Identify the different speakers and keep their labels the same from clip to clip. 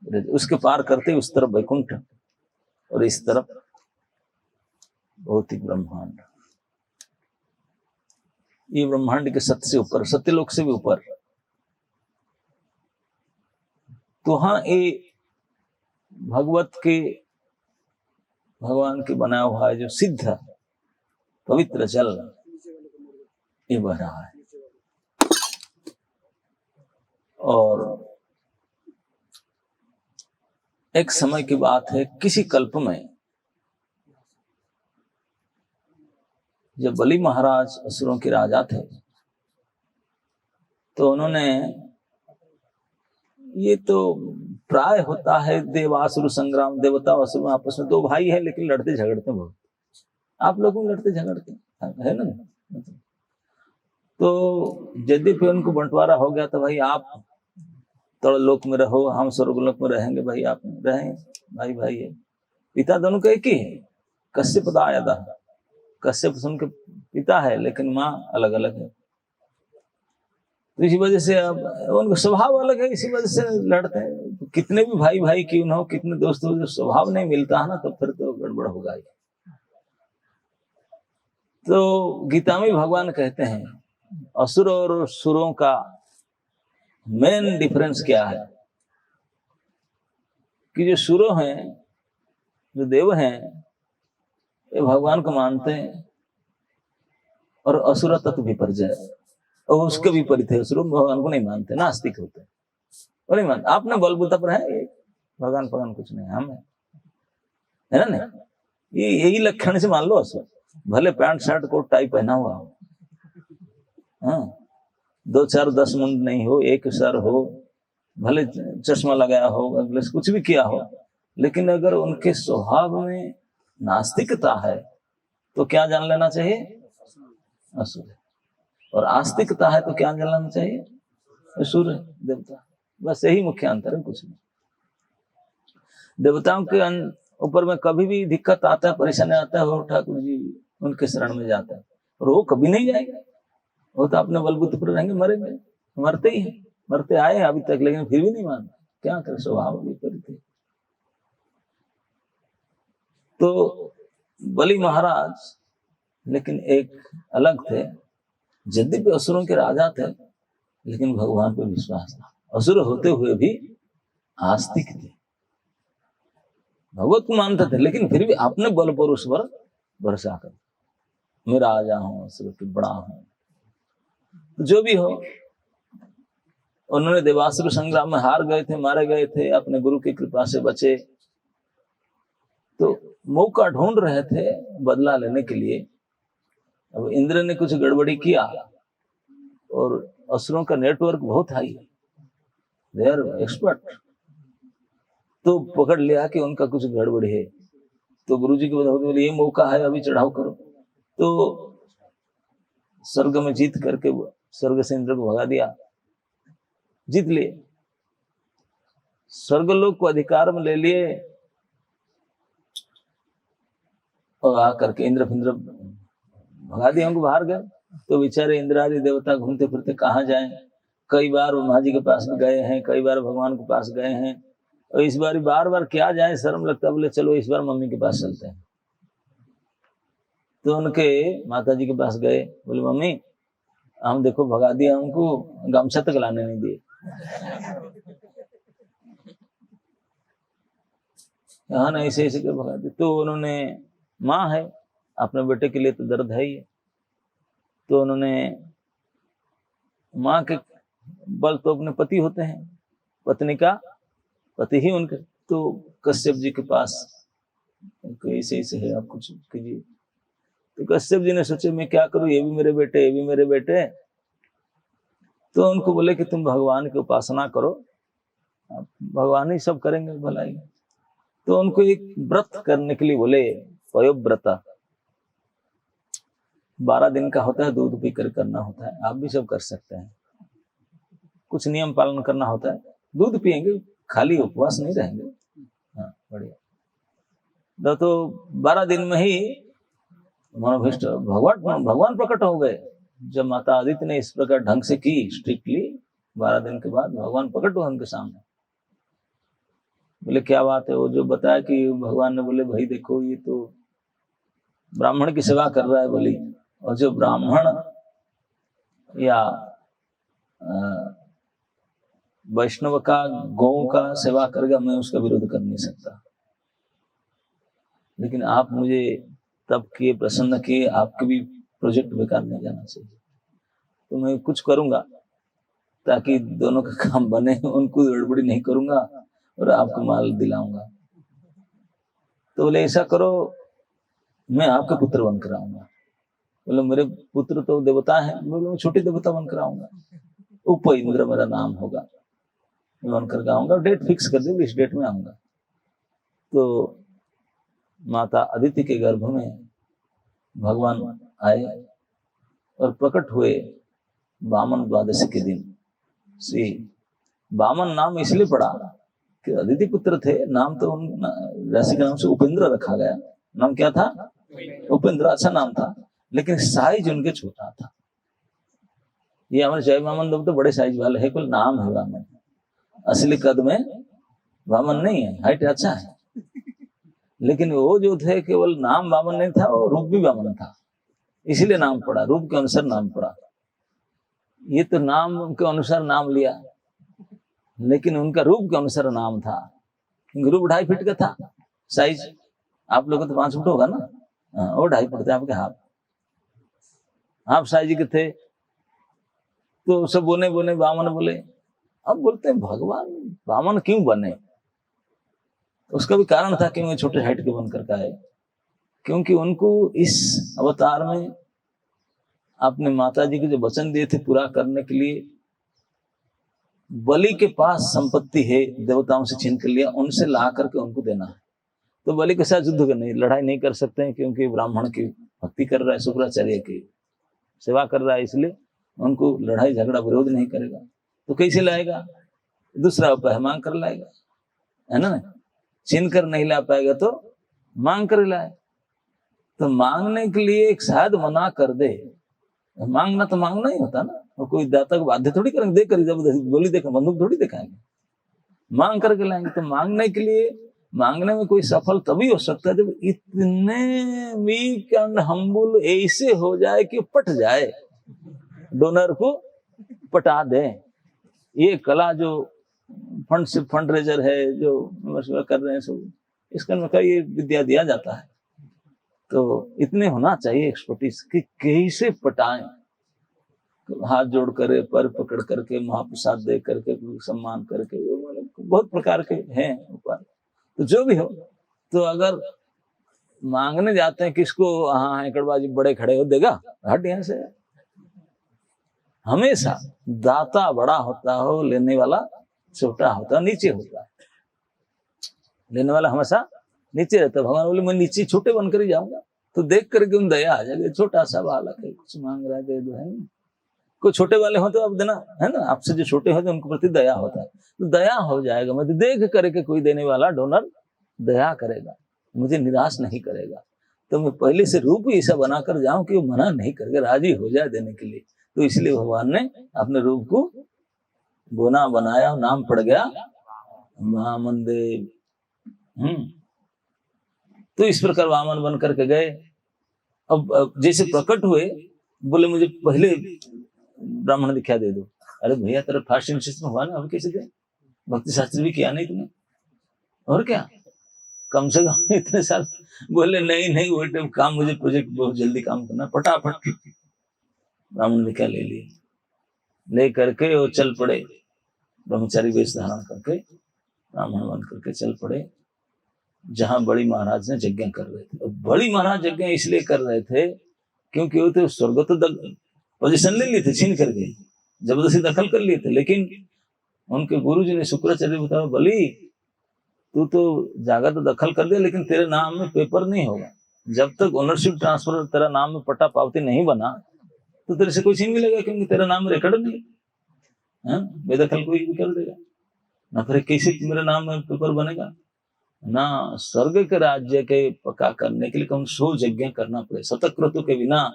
Speaker 1: उसके पार करते उस तरफ वैकुंठ और इस तरफ भौतिक ब्रह्मांड। ये ब्रह्मांड के सत्य से ऊपर, सत्यलोक से भी ऊपर। तो हाँ, ये भगवान के बनाया हुआ है जो सिद्ध पवित्र जल, ये बह रहा है। और एक समय की बात है, किसी कल्प में जब बलि महाराज असुरों के राजा थे, तो उन्होंने, ये तो प्राय होता है देवासुर संग्राम, देवता असुर आपस में दो भाई है लेकिन लड़ते झगड़ते बहुत, आप लोग में लड़ते झगड़ते है ना। तो यद्यपि उनको बंटवारा हो गया, तो भाई आप तड़लोक में रहो, हम स्वर्गलोक में रहेंगे, भाई आप रहें, भाई भाई है। पिता दोनों का एक ही है, कश्यप दायादा, कश्यप उनके पिता है लेकिन माँ अलग अलग है। तो इसी वजह से अब उनका स्वभाव अलग है, इसी वजह से लड़ते हैं। तो कितने भी भाई भाई क्यों ना हो, कितने दोस्त हो, जो स्वभाव नहीं मिलता है ना, तो फिर तो गड़बड़ होगा ही। तो गीता में भगवान कहते हैं असुर और सुरों का मेन डिफरेंस क्या है, कि जो सुर हैं, जो देव हैं, ये भगवान को मानते हैं, और असुर तत्व विपर्जय, और उसके विपरीत है, असुर भगवान को नहीं मानते, नास्तिक होते हैं, वो नहीं मानते। आपने बलबूता पर है, भगवान भगवान कुछ नहीं, हम है ना, नहीं, ये यही लक्षण से मान लो असुर, भले पैंट शर्ट कोट टाई पहना हुआ हो, हाँ, 2 4 10 मुंड नहीं हो, एक सर हो, भले चश्मा लगाया हो, अगले कुछ भी किया हो, लेकिन अगर उनके स्वभाव में नास्तिकता है तो क्या जान लेना चाहिए, असुर। और आस्तिकता है तो क्या जान लेना चाहिए, असुर देवता। बस यही मुख्य अंतर है, कुछ नहीं। देवताओं के ऊपर में कभी भी दिक्कत आता है, परेशानी आता है, वो ठाकुर जी उनके शरण में जाता है, और वो कभी नहीं जाएगा, वो तो अपने बलबूते पर रहेंगे, मरेंगे, मरते ही हैं, मरते आए अभी तक, लेकिन फिर भी नहीं मानते, क्या करे, स्वभाव विपरीत है। तो बलि महाराज लेकिन एक अलग थे, यद्यपि असुरों के राजा थे, लेकिन भगवान पर विश्वास था, असुर होते हुए भी आस्तिक थे, भगवत को मानते थे, लेकिन फिर भी अपने बल पर उस पर भरोसा कर, मैं राजा हूं, असुर के बड़ा हूं। जो भी हो, उन्होंने देवासुर संग्राम में हार गए थे, मारे गए थे, अपने गुरु की कृपा से बचे। तो मौका ढूंढ रहे थे बदला लेने के लिए। अब इंद्र ने कुछ गड़बड़ी किया, और असुरों का नेटवर्क बहुत हाई है, दे आर एक्सपर्ट, तो पकड़ लिया कि उनका कुछ गड़बड़ी है। तो गुरुजी के बोले ये मौका है, अभी चढ़ाव करो। तो स्वर्ग में जीत करके स्वर्ग से इंद्र को भगा दिया, जीत लिए, स्वर्गलोक को अधिकार में ले लिए, और आकर के इंद्र फिंद्र भगा दिया, उनको बाहर गए। तो बेचारे इंद्र आदि देवता घूमते फिरते कहाँ जाएं, कई बार ब्रह्मा जी के पास गए हैं, कई बार भगवान के पास गए हैं, और इस बार बार बार क्या जाए, शर्म लगता, बोले चलो इस बार मम्मी के पास चलते हैं। तो उनके माता जी के पास गए, बोले मम्मी हम देखो भगा दिया, हमको गमछा तक लाने नहीं दिए, यहाँ ना ऐसे ऐसे कर भगा दिए। तो उन्होंने, माँ है, अपने बेटे के लिए तो दर्द है ही है, तो उन्होंने, माँ के बल तो अपने पति होते हैं, पत्नी का पति ही उनके। तो कश्यप जी के पास ऐसे ऐसे है, आप कुछ कीजिए। तो कश्यप जी ने सोचे मैं क्या करूं, ये भी मेरे बेटे, ये भी मेरे बेटे। तो उनको बोले कि तुम भगवान की उपासना करो, भगवान ही सब करेंगे भलाई। तो उनको एक व्रत करने के लिए बोले, पयोव्रत, 12 दिन का होता है, दूध पी कर करना होता है, आप भी सब कर सकते हैं, कुछ नियम पालन करना होता है, दूध पिएंगे, खाली उपवास नहीं रहेंगे। हाँ बढ़िया। तो 12 दिन में ही मनोभिष्ट भगवान प्रकट हो गए। जब माता आदित्य ने इस प्रकार ढंग से की स्ट्रिक्टली, 12 दिन के बाद भगवान प्रकट हुए उनके सामने। बोले क्या बात है? वो जो बताया कि भगवान ने बोले भाई देखो ये तो ब्राह्मण की सेवा कर रहा है बोली, और जो ब्राह्मण या वैष्णव का गौ का सेवा करेगा मैं उसका विरोध कर नहीं सकता, लेकिन आप मुझे तब किए, प्रसन्न किए, आपके भी प्रोजेक्ट बेकार नहीं जाना चाहिए, तो मैं कुछ करूंगा ताकि दोनों का काम बने, उनको गड़बड़ी नहीं करूंगा और आपको माल दिलाऊंगा। तो बोले ऐसा करो मैं आपका पुत्र बनकर आऊंगा। बोले मेरे पुत्र तो देवता है। बोले छोटे देवता बनकर आऊंगा, उप इंद्र मेरा नाम होगा, मैं बनकर आऊंगा, डेट फिक्स कर दी, इस डेट में आऊंगा। तो माता अदिति के गर्भ में भगवान आए और प्रकट हुए वामन द्वादशी के दिन। श्री वामन नाम इसलिए पड़ा कि अदिति पुत्र थे, नाम तो ऋषि के नाम से उपेंद्र रखा गया। नाम क्या था? उपेंद्र, अच्छा नाम था, लेकिन साइज उनके छोटा था। ये हमारे जय वामन लोग तो बड़े साइज वाले है, कोई नाम है वामन, असली कद में वामन नहीं है, हाइट अच्छा है, लेकिन वो जो थे केवल नाम वामन नहीं था, वो रूप भी वामन था, इसीलिए नाम पड़ा, रूप के अनुसार नाम पड़ा। ये तो नाम के अनुसार नाम लिया, लेकिन उनका रूप के अनुसार नाम था। रूप 2.5 फीट का था साइज, आप लोगों तो 5 फुट होगा ना, वो 2.5 फुट थे आपके, हाफ साइज के थे। तो सब बोने वामन बोले। अब बोलते हैं भगवान वामन क्यों बने? उसका भी कारण था कि वो छोटे हाइट के बनकर का है, क्योंकि उनको इस अवतार में अपने माता जी के जो वचन दिए थे पूरा करने के लिए, बलि के पास संपत्ति है, देवताओं से छीन कर लिया, उनसे ला करके उनको देना है। तो बलि के साथ युद्ध करने लड़ाई नहीं कर सकते हैं, क्योंकि ब्राह्मण की भक्ति कर रहा है, शुक्राचार्य की सेवा कर रहा है, इसलिए उनको लड़ाई झगड़ा विरोध नहीं करेगा। तो कैसे लाएगा? दूसरा उपाय मांग कर लाएगा, है ना? छीन कर नहीं ला पाएगा तो मांग कर लाए। तो मांगने के लिए एक शायद मना कर दे, मांगना तो मांगना ही होता ना, वो कोई दाता को बाध्य थोड़ी करेंगे, दे कर जबरदस्ती गोली देखा बंदूक थोड़ी दिखाएंगे, मांग करके लाएंगे। तो मांगने के लिए, मांगने में कोई सफल तभी हो सकता है जब इतने वीक एंड हम्बल ऐसे हो जाए कि पट जाए, डोनर को पटा दे। ये कला जो फंड रेजर है, जो कर रहे हैं सब, इसका मतलब ये विद्या दिया जाता है। तो इतने होना चाहिए एक्सपर्टीज कि कैसे पटाएं, हाथ जोड़ कर, पर पकड़ करके, महाप्रसाद दे करके, सम्मान करके, बहुत प्रकार के हैं उपाय। तो जो भी हो, तो अगर मांगने जाते हैं किसको, हाँ हैकड़बाजी बड़े खड़े हो देगा, हट यहाँ से। हमेशा दाता बड़ा होता हो, लेने वाला छोटा होता, नीचे होता है। लेने वाला हमेशा नीचे रहता है। भगवान बोले मैं नीचे छोटे बनकर ही जाऊंगा, तो देख करके उन दया आ जाएगी। छोटा सा बालक है, कुछ मांग रहा है, दे दो, है ना? कोई छोटे वाले हो तो आप देना, है ना? आपसे जो छोटे हो तो उनके प्रति दया होता है, तो दया हो जाएगा। मैं देख करके कोई देने वाला डोनर दया करेगा, मुझे निराश नहीं करेगा। तो मैं पहले से रूप ही ऐसा बनाकर जाऊं कि वो मना नहीं करके राजी हो जाए देने के लिए। तो इसलिए भगवान ने अपने रूप को गोना बनाया, नाम पड़ गया वामन देव। तो इस प्रकार वामन बन करके गए। अब जैसे प्रकट हुए, बोले मुझे पहले ब्राह्मण दीक्षा दे दो। अरे भैया तेरा फर्स्ट इंस्टेंस में हुआ ना, अब कैसे दे? भक्ति शास्त्र भी किया नहीं तुमने, और क्या, कम से कम इतने साल। बोले नहीं वो टाइम काम, मुझे प्रोजेक्ट बहुत जल्दी काम करना, फटाफट ब्राह्मण दीक्षा ले लिए। ले करके वो चल पड़े, ब्रह्मचारी वेश धारण करके ब्राह्मण बन करके चल पड़े जहां बड़ी महाराज ने यज्ञ कर रहे थे। बड़ी महाराज यज्ञ इसलिए कर रहे थे क्योंकि वो तो स्वर्ग तो पोजीशन ले लिए थे, छीन करके जबरदस्ती दखल कर लिए थे। लेकिन उनके गुरु जी ने शुक्राचार्य बताया, बलि तू तो जागा तो दखल कर दे, लेकिन तेरे नाम में पेपर नहीं होगा। जब तक ओनरशिप ट्रांसफर तेरा नाम में पट्टा पावती नहीं बना तो तेरे से कोई छीन मिलेगा, क्योंकि तेरा नाम रिकॉर्ड नहीं है। बेदखल कोई भी कर देगा ना, फिर कैसे मेरे नाम में पेपर बनेगा ना। स्वर्ग के राज्य के पक्का करने के लिए कम 100 यज्ञ करना पड़े, शतक्रतु के बिना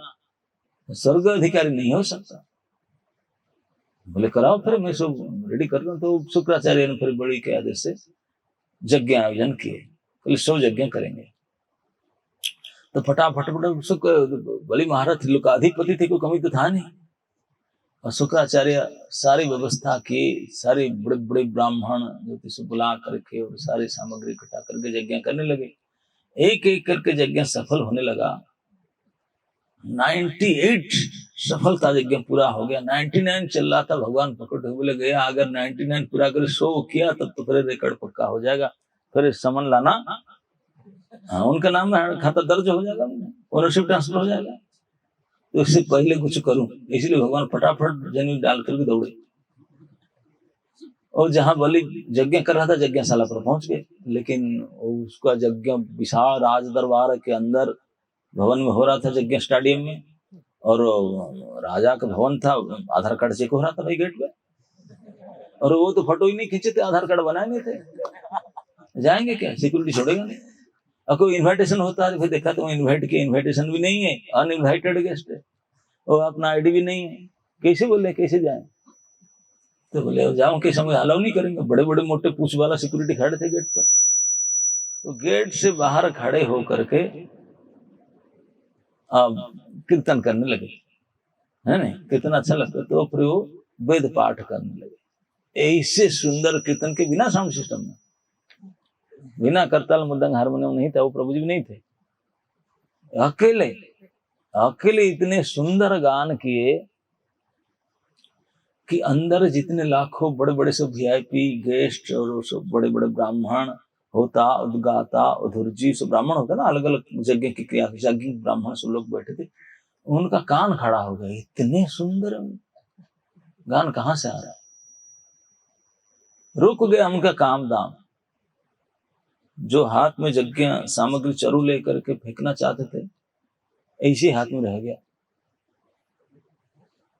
Speaker 1: स्वर्ग अधिकारी नहीं हो सकता। बोले कराओ, फिर मैं सब रेडी कर रहा हूँ। तो शुक्राचार्य ने फिर बड़ी के आदेश से यज्ञ आयोजन किए, कल 100 यज्ञ करेंगे। तो फटाफट बलि महाराज लोकाधिपति थे, कोई कमी तो था नहीं। और शुक्राचार्य सारी व्यवस्था की, सारे बड़े बड़े ब्राह्मण ज्योतिष बुला करके और सारी सामग्री इकट्ठा करके यज्ञ करने लगे। एक एक करके यज्ञ सफल होने लगा। 98 सफलता यज्ञ पूरा हो गया। 99 चल रहा था, भगवान पकड़ बोले गया अगर 99 पूरा कर 100 किया तब तो फिर रिकॉर्ड पक्का हो जाएगा, फिर समन लाना। हाँ, उनका नाम खाता दर्ज हो जाएगा, ओनरशिप ट्रांसफर हो जाएगा। तो इससे पहले कुछ करूं, इसलिए भगवान फटाफट जमीन डाल करके दौड़े और जहां बलि यज्ञ कर रहा था यज्ञशाला पर पहुंच गए। लेकिन उसका यज्ञ विशाल राज दरबार के अंदर भवन में हो रहा था, यज्ञ स्टेडियम में, और राजा का भवन था। आधार कार्ड चेक हो रहा था भाई गेट पे, और वो तो फोटो ही नहीं खींचे थे, आधार कार्ड बनाए नहीं थे। जाएंगे क्या, सिक्योरिटी छोड़ेगा नहीं। और कोई इन्विटेशन होता है फिर देखा तो इन्वाइट किया, इन्विटेशन भी नहीं है, अनइन्वाइटेड गेस्ट है, और अपना आईडी भी नहीं है, कैसे बोले कैसे जाए। तो बोले जाओ के समय अलाउ नहीं करेंगे। बड़े बड़े मोटे पूछ वाला सिक्योरिटी खड़े थे गेट पर। तो गेट से बाहर खड़े होकर के कीर्तन करने लगे, है ना, कितना अच्छा लगता। तो फिर वो वेद पाठ करने लगे। ऐसे सुंदर कीर्तन के बिना साउंड सिस्टम में, बिना करताल मृदंग हारमोनियम नहीं था, वो प्रभु जी भी नहीं थे, अकेले अकेले इतने सुंदर गान किए कि अंदर जितने लाखों बड़े बड़े सब वीआईपी गेस्ट और सब बड़े बड़े ब्राह्मण होता, उद्गाता उधुर्जी सब ब्राह्मण होता ना, अलग अलग जगह की क्रिया ब्राह्मण सब लोग बैठे थे, उनका कान खड़ा हो गया। इतने सुंदर गान कहां से आ रहा है। रुक गया उनका काम दाम। जो हाथ में यज्ञ सामग्री चरु लेकर के फेंकना चाहते थे, ऐसे हाथ में रह गया।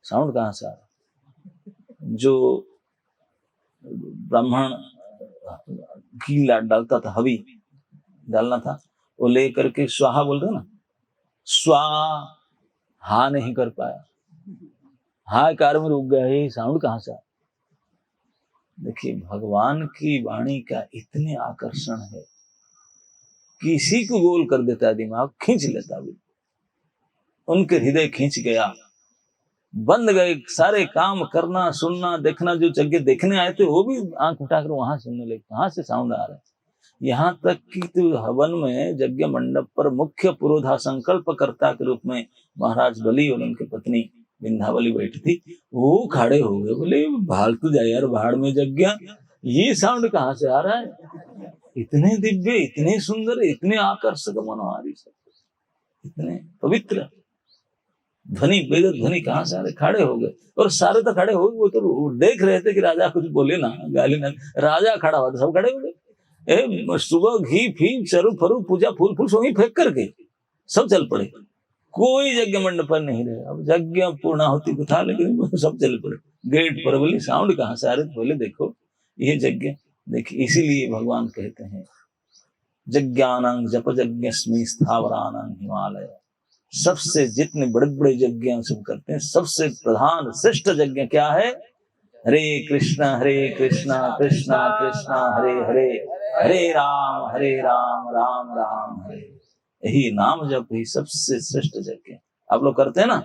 Speaker 1: साउंड कहां से आ रहा। जो ब्राह्मण घी डालता था, हवी डालना था, वो लेकर के स्वाहा बोलते ना, स्वाहा नहीं कर पाया, हा कार में रुक गया। ये साउंड कहां से आ। देखिए भगवान की वाणी का इतने आकर्षण है, किसी को गोल कर देता है, दिमाग खींच लेता भी। उनके हृदय खींच गया, बंद गए सारे काम करना सुनना देखना। जो जगह देखने आए थे वो भी आंख उठाकर वहां सुनने लगे, कहां से साउंड आ रहा है। यहाँ तक कि तो हवन में यज्ञ मंडप पर मुख्य पुरोधा संकल्प कर्ता के रूप में महाराज बलि और उनकी पत्नी विंध्यावली बैठी थी, वो खड़े हो गए, बोले फालतू जाए यार भाड़ में यज्ञ, ये साउंड कहाँ से आ रहा है। इतने दिव्य, इतने सुंदर, इतने आकर्षक मनोहारी, इतने पवित्र ध्वनि, वेद ध्वनि कहाँ से आ रहे। खड़े हो गए, और सारे तो खड़े हो गए। वो तो देख रहे थे कि राजा कुछ बोले ना, गाली ना। राजा खड़ा हुआ था, सब खड़े हो गए। सुबह घी फी चरु फरु पूजा फूल फूल सोई फेंक करके सब चल पड़े। कोई यज्ञ मंडप पर नहीं रहे। अब यज्ञ पूर्णाहुति को था, लेकिन सब चल पड़े। गेट पर बोली साउंड कहाँ से आ रहे। बोले देखो ये यज्ञ, देखिए इसीलिए भगवान कहते हैं यज्ञानां जप यज्ञस्मि स्थावरानां हिमालय। सबसे जितने बड़े बड़े यज्ञ सब करते हैं, सबसे प्रधान श्रेष्ठ यज्ञ क्या है। हरे कृष्णा कृष्णा कृष्णा हरे हरे, हरे राम राम राम हरे। यही नाम जप ही सबसे श्रेष्ठ यज्ञ। आप लोग करते हैं ना,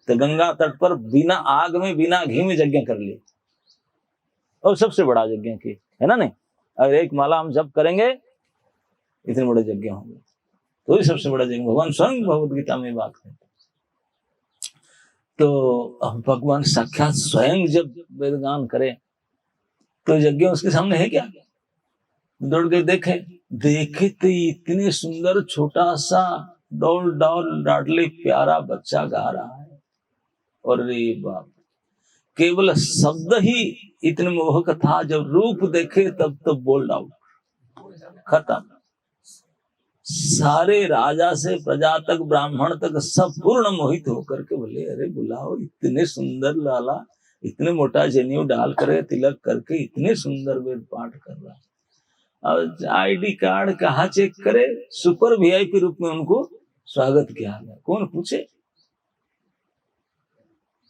Speaker 1: तो गंगा तट पर बिना आग में बिना घी में यज्ञ कर लिए, और सबसे बड़ा यज्ञ की है ना। नहीं, अगर एक माला हम जप करेंगे इतने बड़े यज्ञ होंगे, तो ही सबसे बड़ा यज्ञ। भगवान स्वयं भगवद गीता में बात करते। तो भगवान साक्षात स्वयं जब वेदगान करे तो यज्ञ उसके सामने है क्या। दौड़ के देखे तो इतने सुंदर छोटा सा डॉल लाडले प्यारा बच्चा गा रहा है, और रे बाप, केवल शब्द ही इतने मोहक था, जब रूप देखे तब तो बोल्ड आउट, खत्म। सारे राजा से प्रजा तक ब्राह्मण तक सब पूर्ण मोहित होकर के बोले अरे बुलाओ, इतने सुंदर लाला, इतने मोटा जनेऊ डाल करे तिलक करके इतने सुंदर वेद पाठ कर रहा है। अब आईडी कार्ड कहाँ चेक करे, सुपर वीआईपी रूप में उनको स्वागत किया गया, कौन पूछे।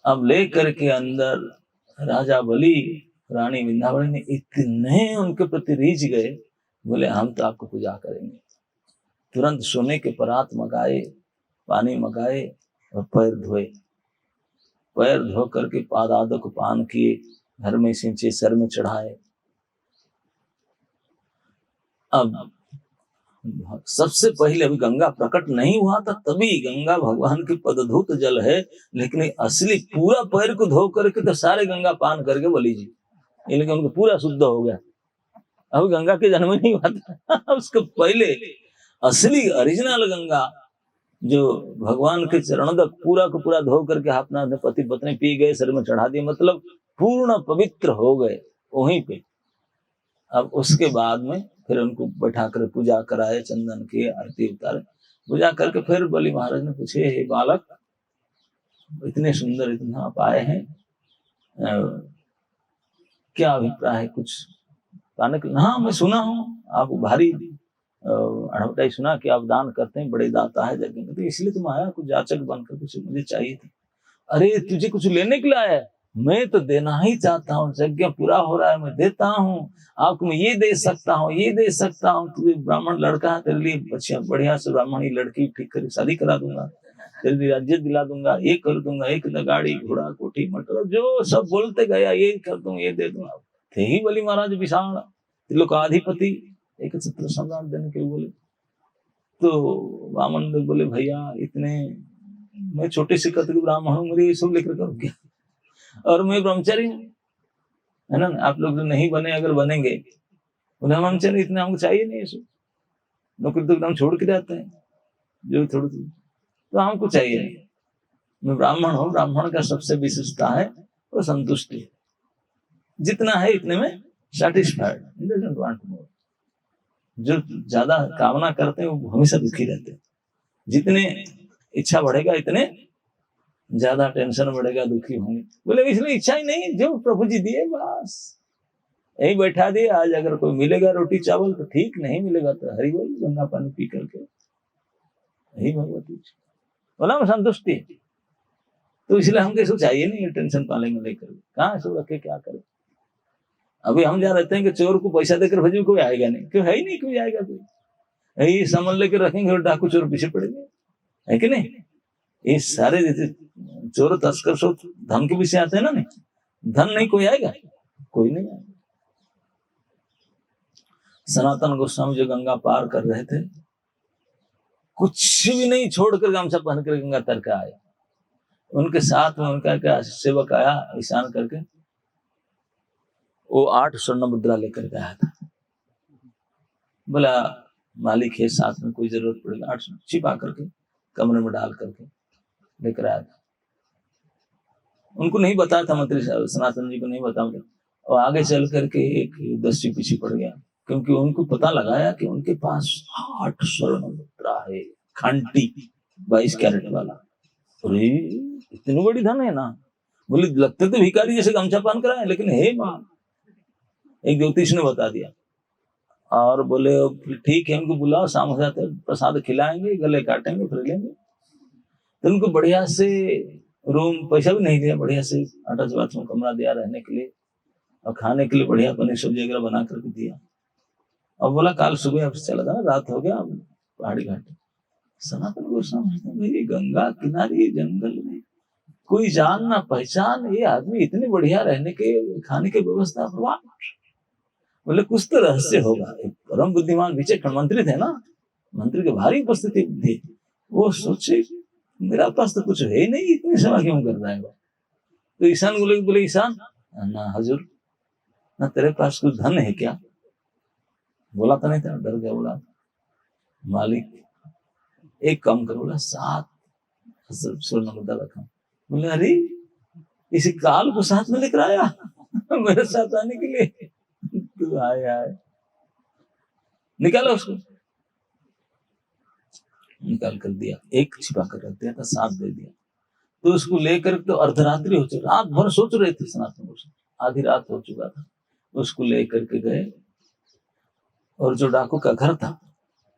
Speaker 1: अब ले करके अंदर राजा बलि रानी विंध्यावली ने इतने उनके प्रति रीझ गए बोले हम तो आपको पूजा करेंगे। तुरंत सोने के परात मंगाए, पानी मंगाए और पैर धोए। पैर धो करके पादादक पान किए, घर में सिंचे, सर में चढ़ाए। अब सबसे पहले अभी गंगा प्रकट नहीं हुआ था, तभी गंगा भगवान की पदधूत जल है, लेकिन असली पूरा पैर को धो करके तो सारे गंगा पान करके बोली जी, लेकिन उनको पूरा शुद्ध हो गया। अभी गंगा के जन्म नहीं हुआ था उसके पहले असली ओरिजिनल गंगा जो भगवान के चरण तक पूरा को पूरा धो करके अपना पति पत्नी पी गए, सर में चढ़ा दिए, मतलब पूर्ण पवित्र हो गए वहीं पे। अब उसके बाद में फिर उनको बैठा कर पूजा कराए, चंदन की आरती उतारे, पूजा करके फिर बलि महाराज ने पूछे, हे बालक, इतने सुंदर इतना आप आए हैं, क्या अभिप्राय है, कुछ पाने के? हाँ, मैं सुना हूँ आप भारी अड़वटाई सुना कि आप दान करते हैं, बड़े दाता है जगह में, तो इसलिए तुम आया, कुछ जाचक बनकर कुछ मुझे चाहिए थी। अरे तुझे कुछ लेने के लिए आया है? मैं तो देना ही चाहता हूँ, यज्ञ पूरा हो रहा है, मैं देता हूँ आपको, मैं ये दे सकता हूँ, ये दे सकता हूँ। तुझे ब्राह्मण लड़का है, तेरे लिए अच्छा बढ़िया से ब्राह्मणी लड़की ठीक कर शादी करा दूंगा, तेरे लिए राज्य दिला दूंगा, ये कर दूंगा, एक गाड़ी घोड़ा कोठी मटर जो सब बोलते गया, ये कर दूंगा, ये दे दूंगा। थे ही बलि महाराज विशाल त्रिलोकाधिपति, एक छत्र सम्राट देने के बोले। तो वामन लोग बोले, भैया इतने, मैं छोटे से कद के ब्राह्मण हूँ, मुझे ये सब लेकर करूँ क्या, और मैं ब्रह्मचारी हूँ, है ना, आप लोग जो नहीं बने, अगर बनेंगे, उन्हें ब्रह्मचारी इतना हमको चाहिए नहीं, सब नौकरी तो एकदम छोड़ के जाते हैं जो थोड़ी, तो हमको चाहिए नहीं। मैं ब्राह्मण हूँ, ब्राह्मण का सबसे विशेषता है वो संतुष्टि, जितना है इतने में सेटिस्फाइड, डजंट वांट मोर। जो ज्यादा कामना करते हैं वो हमेशा दुखी रहते हैं, जितने इच्छा बढ़ेगा इतने ज्यादा टेंशन बढ़ेगा, दुखी होंगे। बोले इसलिए इच्छा ही नहीं, जो प्रभु जी दिए बस यही बैठा दिए। आज अगर कोई मिलेगा रोटी चावल तो ठीक, नहीं मिलेगा तो हरि बोल, गंगा पानी पी करके यही भगवती बोला हम संतुष्टि। तो इसलिए हम कैसे चाहिए नहीं टेंशन पालेंगे लेकर, कहाँ सब रखे क्या करें। अभी हम जहाँ रहते हैं कि चोर को पैसा देकर भेजो, कोई आएगा नहीं, क्यों है ही नहीं कोई आएगा, कोई यही सामान लेकर रखेंगे और डाकू चोर पीछे पड़ेंगे, है कि नहीं। ये सारे चोर तस्कर सब धन के पीछे आते हैं ना, नहीं धन नहीं कोई आएगा, कोई नहीं आएगा। सनातन गोस्वामी जो गंगा पार कर रहे थे, कुछ भी नहीं छोड़कर गामछा पहन कर गंगा तर के आए। उनके साथ में उनका क्या सेवक आया ईशान करके, वो 8 स्वर्ण मुद्रा लेकर के आया था। बोला मालिक है, साथ में कोई जरूरत पड़ेगा, 8 छिपा करके कमरे में डाल करके लेकर आया था। उनको नहीं बताया था, मंत्री सनातन जी को नहीं बताया, और आगे चल करके एक दस्यु पीछे पड़ गया, क्योंकि उनको पता लगाया कि उनके पास 8 स्वर्ण मुद्रा है, खंटी 22 कैरेट वाला। अरे इतनी बड़ी धन है ना। बोले लगते तो भिखारी जैसे गमछा पहन कर आए, लेकिन हे मां, एक ज्योतिष ने बता दिया। और बोले ठीक है, उनको बुलाओ, शाम हो जाते प्रसाद खिलाएंगे, गले काटेंगे, फिर लेंगे। तो उनको बढ़िया से रूम, पैसा भी नहीं दिया, बढ़िया से अटैच बाथरूम कमरा दिया रहने के लिए, और खाने के लिए बढ़िया पनीर सब्जी वगैरह बना करके दिया। और बोला कल सुबह ऑफिस चला था, रात हो गया, पहाड़ी घाट। सनातन गोस्वामी गंगा किनारे जंगल में कोई जान ना पहचान, ये आदमी इतने बढ़िया रहने के खाने की व्यवस्था, बोले कुछ तो रहस्य होगा। एक परम बुद्धिमान विचक्षण मंत्री थे ना, मंत्री के भारी उपस्थिति थी, वो सोचे मेरा पास तो कुछ है नहीं, इतनी सेवा क्यों कर रहा है। तो ईशान बोले ईशान ना हजूर, ना तेरे पास कुछ धन है क्या? बोला तो नहीं था, डर गया। बोला मालिक एक काम करो, बोला 7 स्वर्ण मुद्रा रखा। बोले अरे इसी काल को साथ में लेकर आया मेरे साथ आने के लिए। तू आए निकालो उसको, निकाल कर दिया, एक छिपा कर रख दिया था, 7 दे दिया। तो उसको लेकर, तो अर्धरात्रि हो चुकी, रात भर सोच रहे थे सनातन गोस्वामी, आधी रात हो चुका था। उसको लेकर के गए, और जो डाकू का घर था,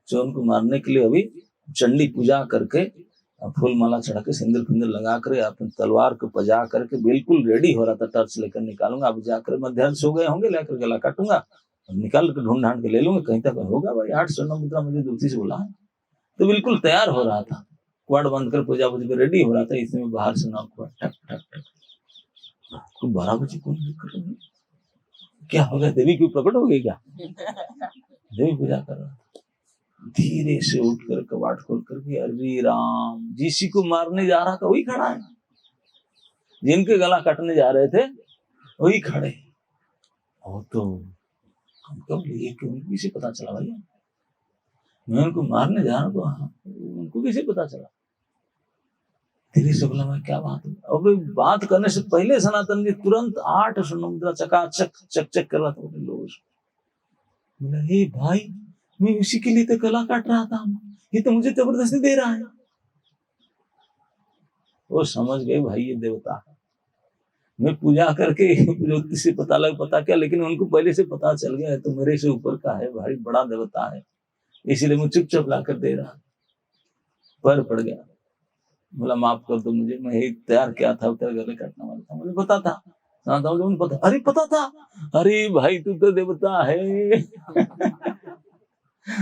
Speaker 1: जो उनको मारने के लिए अभी चंडी पूजा करके, फूल माला चढ़ा के, सिंदूर फिंदूर लगा कर, अपने तलवार को पजा करके बिल्कुल रेडी हो रहा था, टर्च लेकर निकालूंगा, अब जाकर मध्याह्न सो गए होंगे, लेकर गला काटूंगा, निकाल के ढूंढ ढांड के ले लूंगा, कहीं तक होगा भाई 8 स्वर्ण मुद्रा मुझे ज्योति से बोला है। तो बिल्कुल तैयार हो रहा था, क्वाड बंद कर पूजा पूजा कर रेडी हो रहा था, इसमें बाहर से नॉक हुआ, ठक ठक ठक। तो 12 बजे कौन कर रहा है? क्या हो गया, देवी की प्रकट हो गई क्या? देवी पूजा कर रहा था। धीरे से उठकर कबाड़ खोल करके, अरे राम, जिसी को मारने जा रहा था वही खड़ा है, जिनके गला काटने जा रहे थे वही खड़े। और तो हम कब लिए कि उनको किसे पता चला भैया, मैं उनको मारने जा रहा हूँ, तो हाँ, उनको किसे पता चला? धीरे से बोला, मैं क्या बात है? और बात करने से पहले सनातन जी तुरंत 8 स्वर्ण मुद्रा चकाचक चक चक कर रहा था। लोग बोला, हे भाई, मैं उसी के लिए तो गला काट रहा था, ये तो मुझे जबरदस्ती दे रहा है। वो समझ गए भाई ये देवता है। मैं पूजा करके ज्योति से पता लगा, पता क्या, लेकिन उनको पहले से पता चल गया है तो मेरे से ऊपर का है भाई, बड़ा देवता है, इसीलिए मैं चुपचाप लाकर दे रहा। पर पड़ गया, बोला माफ कर दो मुझे, मैं ही तैयार किया था, तेरे गले काटने वाला था, मुझे पता था। पता, अरे पता था, अरे भाई तू तो देवता है।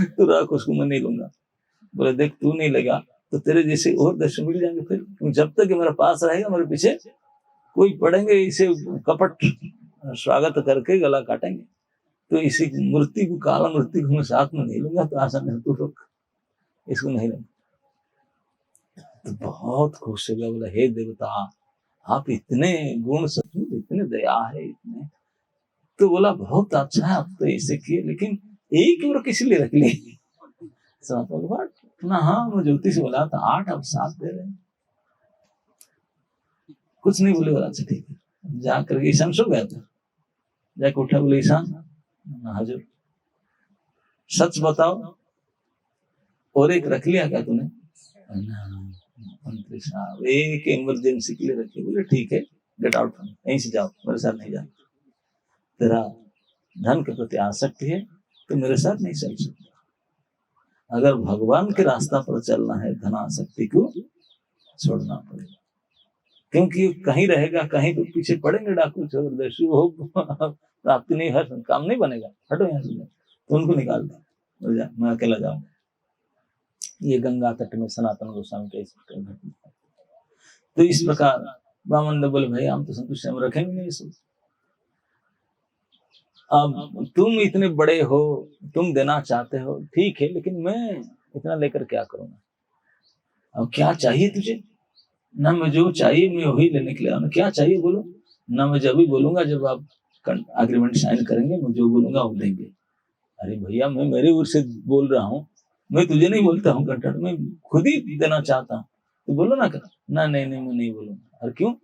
Speaker 1: तो रख, उसको मैं नहीं लूंगा। बोले देख, तू नहीं लेगा तो तेरे जैसे और दर्शन मिल जाएंगे, फिर जब तक मेरे पास रहेगा मेरे पीछे कोई पड़ेंगे, इसे कपट स्वागत करके गला काटेंगे। तो इसी मूर्ति को, काला मूर्ति को मैं साथ में नहीं लूंगा, तो आसान है, तू रुक, इसको नहीं लूंगा। तो बहुत खुश हो गया, बोला हे देवता, आप इतने गुण सचमुच, इतने दया है, इतने। तो बोला बहुत अच्छा है, आप तो ऐसे किए, लेकिन एक और किस लिए रख ली? ना, हाँ, मैं ज्योति से बोला था 8, अब 7 दे रहे हैं। कुछ नहीं बोले, बोला अच्छा ठीक है। जाकर ईशान सो गया था, जाकर उठा, बोले ईशान हजूर सच बताओ, और एक रख लिया क्या तूने? मंत्री साहब एक इमरजेंसी के लिए रखे। बोले ठीक है, गेट आउट, यहीं से जाओ, मेरे साथ नहीं जाओ। तेरा धन के प्रति आसक्ति है तो मेरे साथ नहीं चल सकता। अगर भगवान के रास्ता पर चलना है, धनासक्ति को छोड़ना पड़ेगा, क्योंकि कहीं रहेगा, कहीं तो पीछे पड़ेंगे डाकू चोर दस्यु, हो प्राप्ति नहीं, हर काम नहीं बनेगा, हटो यहाँ से। तो उनको निकाल दो, मैं अकेला जाऊंगा। ये गंगा तट में सनातन गोस्वामी का इस घटना। तो इस प्रकार बामन ने बोले, भाई हम तो संतुष्ट, हम रखेंगे नहीं सब। अब तुम इतने बड़े हो, तुम देना चाहते हो, ठीक है, लेकिन मैं इतना लेकर क्या करूंगा? अब क्या चाहिए तुझे? ना मैं जो चाहिए मैं वही लेने के लिए आऊँ। क्या चाहिए बोलो? ना मैं जब भी बोलूंगा, जब आप एग्रीमेंट साइन करेंगे, मैं जो बोलूंगा वो देंगे। अरे भैया, मैं मेरे ओर से बोल रहा हूँ, मैं तुझे नहीं बोलता हूँ कंट्रैक्ट, मैं खुद ही देना चाहता हूँ, तो बोलो ना। कर ना, नहीं नहीं, मैं नहीं बोलूंगा। और क्यों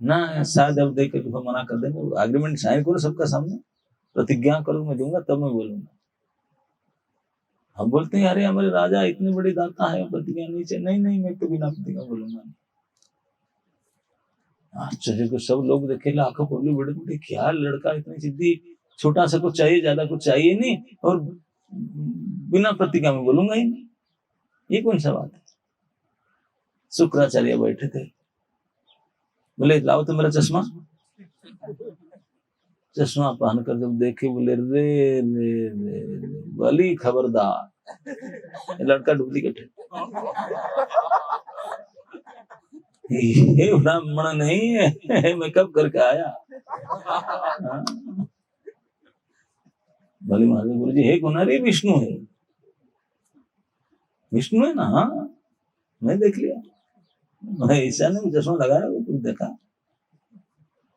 Speaker 1: ना? शायद अब देख कर मना कर देंगे। एग्रीमेंट साइन करो सबका सामने, प्रतिज्ञा करो मैं दूंगा, तब मैं बोलूंगा। हम बोलते हैं अरे हमारे राजा इतने बड़े दाता है, प्रतिज्ञा नीचे, नहीं नहीं, मैं तो बिना प्रतिज्ञा बोलूंगा। आश्चर्य को सब लोग देखे, लाखों पब्लिक, बड़े बड़े, क्या लड़का इतनी सिद्धि, छोटा सा कुछ चाहिए, ज्यादा कुछ चाहिए नहीं, और बिना प्रतिज्ञा में बोलूंगा ही नहीं, ये कौन सा बात है? शुक्राचार्य बैठे थे, बोले लाओ तो मेरा चश्मा। चश्मा पहनकर जब देखे, बोले रे रे रे बली खबरदार, लड़का डुप्लीकेट है, ये ब्राह्मण नहीं है, मेकअप करके आया। भले महाराज, गुरु जी हे कौन? अरे विष्णु है। विष्णु है ना? हाँ, मैं देख लिया, मैं ईशा ने चश्मा लगाया, वो तुम देखा।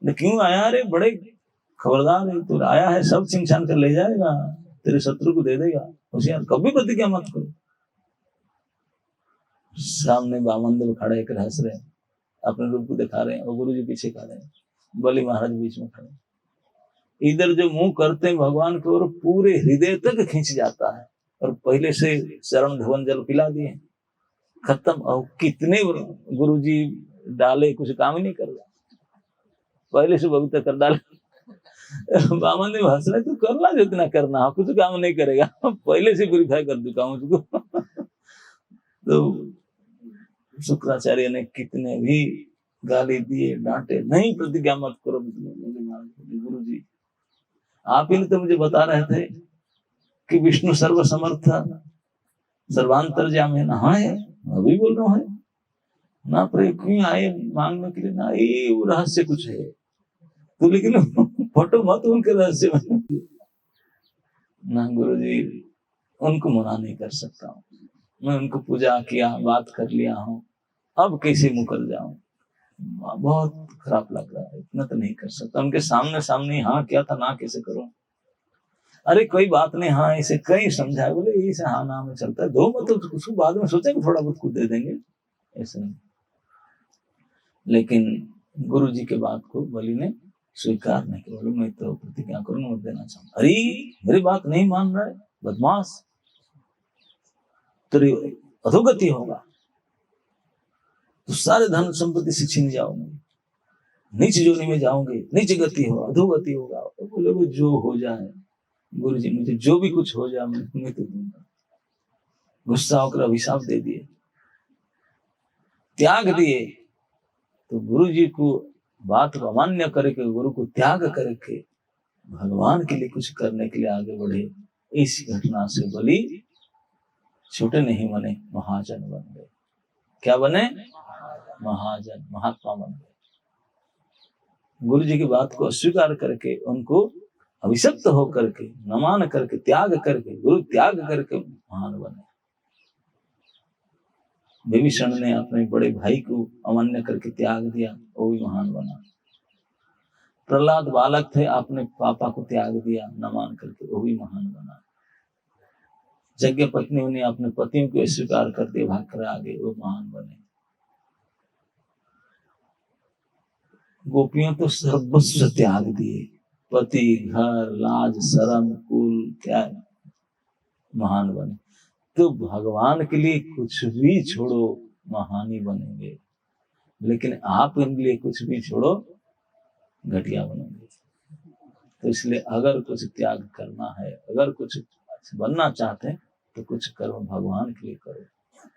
Speaker 1: क्यों आया? अरे बड़े खबरदार है, तू आया है, सब छिन छान कर ले जाएगा, तेरे शत्रु को दे देगा, होशियार, कभी प्रतिज्ञा मत करो। सामने वामनदेव खड़े होकर हंस रहे हैं, अपने रूप को दिखा रहे हैं, और गुरु जी पीछे खड़े हैं, बलि महाराज बीच में खड़े। इधर जो मुंह करते हैं भगवान की ओर, पूरे हृदय तक खींच जाता है, और पहले से शरण धवन जल पिला दिए, खत्म। और कितने गुरु जी डाले, कुछ काम ही नहीं कर रहा, पहले से पवित्र कर डाले। बामन ने हंस रहे, तू करना जितना करना है, कुछ काम नहीं करेगा, पहले से प्यूरिफाई कर चुका हूं उसको। तो शुक्राचार्य ने कितने भी गाली दिए, डांटे, नहीं प्रतिज्ञा मत करो। गुरु जी आप ही ने तो मुझे बता रहे थे कि विष्णु सर्व समर्थ सर्वांतर्यामी है ना। हाँ है, अभी बोल रहा हूँ ना, पर क्यों आए मांगने के लिए ना, ये वो रहस्य कुछ है तो, लेकिन फोटो मत उनके रहस्य में ना। गुरु जी उनको मना नहीं कर सकता हूँ मैं, उनको पूजा किया, बात कर लिया हूँ, अब कैसे मुकर जाऊं, बहुत खराब लग रहा है, इतना तो नहीं कर सकता उनके सामने सामने। हाँ क्या था ना कैसे करूं, अरे कोई बात नहीं, हाँ इसे कहीं समझाए, बोले इसे हाँ ना में चलता है, दो मतलब उसको बाद में सोचेंगे थोड़ा बहुत कुछ दे देंगे, ऐसे नहीं। लेकिन गुरु जी के बात को बलि ने स्वीकार नहीं किया, बोले मैं तो प्रतिज्ञा करूंगा, मैं देना चाहूंगा। अरे मेरी बात नहीं मान रहा है बदमाश, तेरी अधोगति होगा, तो सारे धन संपत्ति से छीन जाओगे, नीच जोनी में जाओगे, नीच गति हो, अधोगति होगा। तो बोले वो जो हो जाए गुरु जी, मुझे जो भी कुछ हो जाए मैं तो दूंगा। गुस्सा होकर अभिशाप दे दिए, त्याग दिए। तो गुरु जी को बात को अमान्य करके, गुरु को त्याग करके भगवान के लिए कुछ करने के लिए आगे बढ़े। इस घटना से बलि छोटे नहीं बने, महाजन बन गए। क्या बने? महाजन, महात्मा बन गए। गुरु जी की बात को अस्वीकार करके, उनको अभिशप्त होकर के, न मान करके, त्याग करके, गुरु त्याग करके महान बने। विभीषण ने अपने बड़े भाई को अमान्य करके त्याग दिया, वो भी महान बना। प्रहलाद बालक थे, अपने पापा को त्याग दिया न मान करके, वो भी महान बना। यज्ञ पत्नियों ने अपने पतियों को स्वीकार कर दिया, भाग कर आगे, वो महान बने। गोपियों तो सर्वस्व त्याग दिए, पति, घर, लाज, शर्म, कुल त्याग, महान बने। तो भगवान के लिए कुछ भी छोड़ो, महानी बनेंगे। लेकिन आप इनके लिए कुछ भी छोड़ो, घटिया बनेंगे। तो इसलिए अगर कुछ त्याग करना है, अगर कुछ बनना चाहते हैं, तो कुछ कर्म भगवान के लिए करो।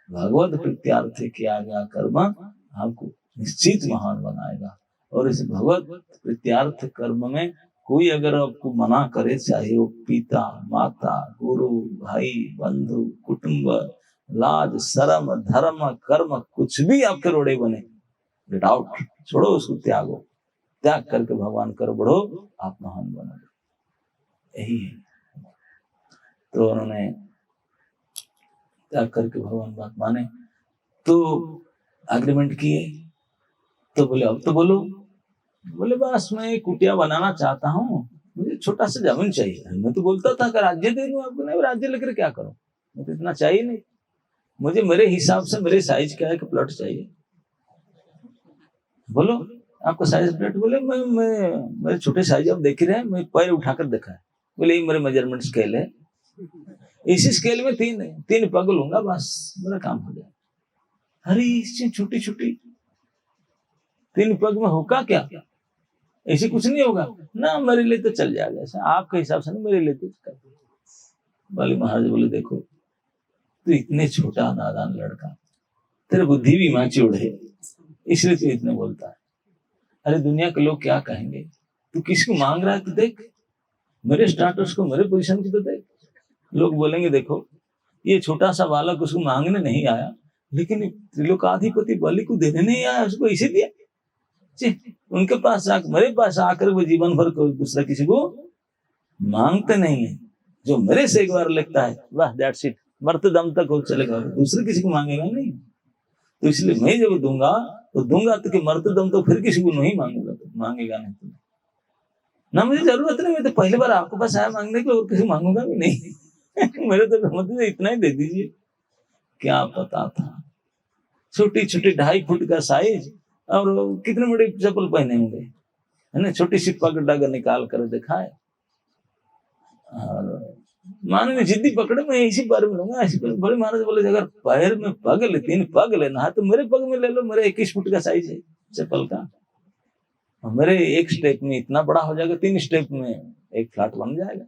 Speaker 1: भगवत प्रीत्यार्थ किया गया कर्म आपको निश्चित महान बनाएगा। और इस भगवत प्रीत्यार्थ कर्म में कोई अगर आपको मना करे, चाहे वो पिता, माता, गुरु, भाई, बंधु, कुटुंब, लाज, शर्म, धर्म, कर्म, कुछ भी आपके रोड़े बने, गेट आउट, छोड़ो उसको, त्यागो। त्याग करके भगवान करो, बढ़ो, आप महान बनोगे। यही है। तो उन्होंने त्याग करके भगवान बात माने, तो एग्रीमेंट किए। तो बोले अब तो बोलो। बोले बस मैं कुटिया बनाना चाहता हूँ, मुझे छोटा सा जमीन चाहिए। मैं तो बोलता था कि राज्य दे दूं आपको, नहीं राज्य लेकर क्या करो, मुझे इतना चाहिए नहीं, मुझे मेरे हिसाब से मेरे साइज का एक प्लॉट चाहिए। बोलो आपको साइज प्लॉट? बोले मैं मेरे छोटे साइज आप देख ही रहे हैं, मैं पैर उठाकर देखा है। बोले ये मेरे मेजरमेंट स्केल है, इसी स्केल में तीन पग लूंगा, बस मेरा काम हो जाए। अरे छोटी छोटी 3 पग में होगा क्या, ऐसे कुछ नहीं होगा ना, मेरे लिए तो चल जाएगा, ऐसा आपके हिसाब से नहीं, मेरे लिए तो कर। बलि महाराज बोले देखो तू इतने छोटा नादान लड़का, तेरे बुद्धि भी मैच्योर्ड है, इसलिए तू इतने बोलता है। अरे दुनिया के लोग क्या कहेंगे, तू किसको मांग रहा है, तू देख मेरे स्टेटस को, मेरे पोजीशन की तो देख। लोग बोलेंगे देखो ये छोटा सा बालक उसको मांगने नहीं आया, लेकिन त्रिलोकाधिपति बलि को देने नहीं आया, उसको इसे दिया। उनके पास मेरे पास आकर वो जीवन भर कोई दूसरा किसी को मांगते नहीं है, जो मेरे से एक बार लगता है वाह दैट्स इट, मरते दम तक हो चलेगा, दूसरे किसी को मांगेगा नहीं। तो इसलिए मैं जब दूंगा तो दूंगा तो कि मरते दम तो फिर किसी को नहीं मांगूंगा, तो मांगेगा नहीं तो ना, मुझे जरूरत नहीं, मैं तो पहली बार आपके पास आया मांगने के लिए, और किसी मांगूंगा भी नहीं। मेरे तो मतलब इतना ही दे दीजिए। क्या पता था छोटी छोटी 2.5 फुट का साइज, और कितने बड़े चप्पल पहने होंगे, है ना, छोटी सी पग डग निकाल कर दिखाए। और मानो जिद्दी पकड़े, मैं इसी पैर में लूंगा, इसी पैर। बड़े महाराज बोले अगर पैर में पग 3 पग लेना है तो मेरे पग में ले लो, मेरे 21 फुट का साइज है चप्पल का, मेरे एक स्टेप में इतना बड़ा हो जाएगा, 3 स्टेप में एक फ्लैट बन जाएगा।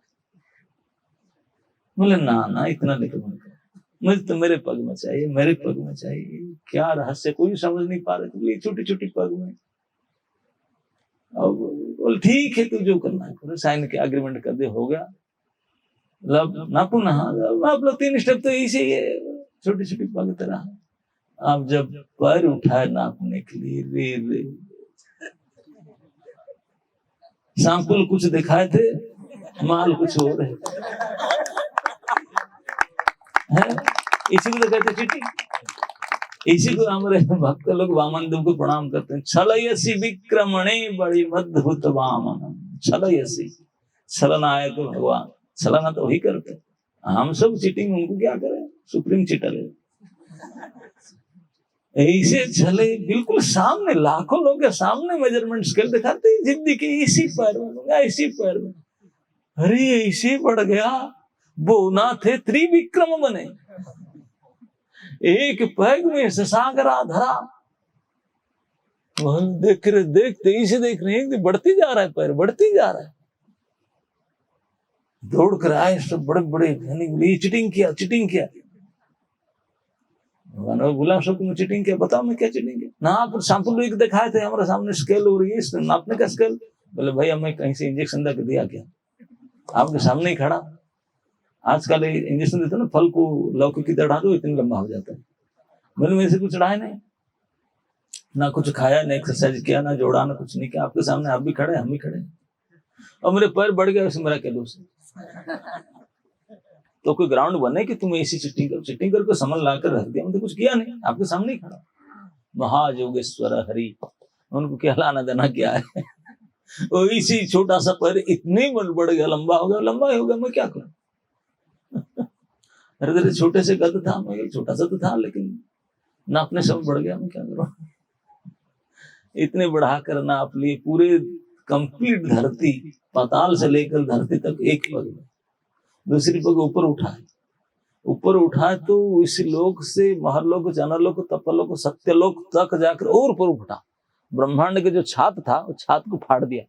Speaker 1: बोले ना इतना लेकर मुझे तो मेरे पग में चाहिए, मेरे पग में चाहिए। क्या रहस्य कोई समझ नहीं पा रहे थे छोटी छोटी पग में। अब बोले ठीक है, तू जो करना है करो, साइन के एग्रीमेंट कर दे, हो गया। मतलब ना पुनः आप लोग 3 स्टेप तो इसी है, छोटी छोटी बात तरह। आप जब पैर उठाए नापने के लिए, रे रे सैंपल कुछ दिखाए थे, माल कुछ और है। इसी को तो कहते चीटिंग। इसी को हमारे भक्त लोग वामन देव को प्रणाम करते हैं। छलयसी विक्रमणे बड़ी अद्भुत वामन। छलयसी, छलनायक भगवान, छलना तो वही करते, हम सब चीटिंग, उनको क्या करें, सुप्रीम चीटर है। ऐसे छले बिल्कुल सामने, लाखों लोग के सामने मेजरमेंट स्केल दिखाते हैं, जिद्दी के इसी पैर में, इसी पैर में। अरे ऐसे बढ़ गया, वो ना थे त्रिविक्रम बने, एक पैग में ससागरा धरा। देख रहे, देखते इसे देख रहे हैं, बढ़ती जा रहा है पैर, बढ़ती जा रहा है। दौड़ कर आए सब बड़े बड़े, चीटिंग किया, चीटिंग किया। बोला सबको चीटिंग किया, बताओ मैं क्या चीटिंग किया ना। आप सैंपल एक दिखाए थे हमारे सामने, स्केल हो रही है, नापने का स्केल। बोले भाई हमें कहीं से इंजेक्शन दे दिया क्या, आपके सामने ही खड़ा। आजकल इंजेक्शन देते ना, फल को लौकी की चढ़ा दो, इतनी लंबा हो जाता है। मैंने मेरे से कुछ चढ़ाया नहीं, ना कुछ खाया, ना एक्सरसाइज किया, ना जोड़ा, ना कुछ नहीं किया। आपके सामने आप भी खड़े, हम भी खड़े, और मेरे पैर बढ़ गया, उसमें मेरा क्या दोष है। तो कोई ग्राउंड बने कि तुम ऐसी चीटिंग करो, चीटिंग करके समझ ला कर रख दिया, मैंने कुछ किया नहीं, आपके सामने ही खड़ा। महायोगेश्वर हरि, उनको क्या लाना देना क्या है। वो इसी छोटा सा पैर इतने बढ़ गया, लंबा हो गया, लंबा हो गया, मैं क्या करूं। अरे छोटे से कद था, मैं छोटा सा तो था, लेकिन नापने सब बढ़ गया, मैं क्या करूं। इतने बढ़ाकर नाप लिए, पूरे कंप्लीट धरती, पाताल से लेकर धरती तक एक पग में, दूसरी पग ऊपर उठाए, ऊपर उठाए तो इस लोक से महलोक, जनलोक, तपलोक, सत्यलोक तक जाकर और ऊपर उठा। ब्रह्मांड के जो छात था, वो छात को फाड़ दिया,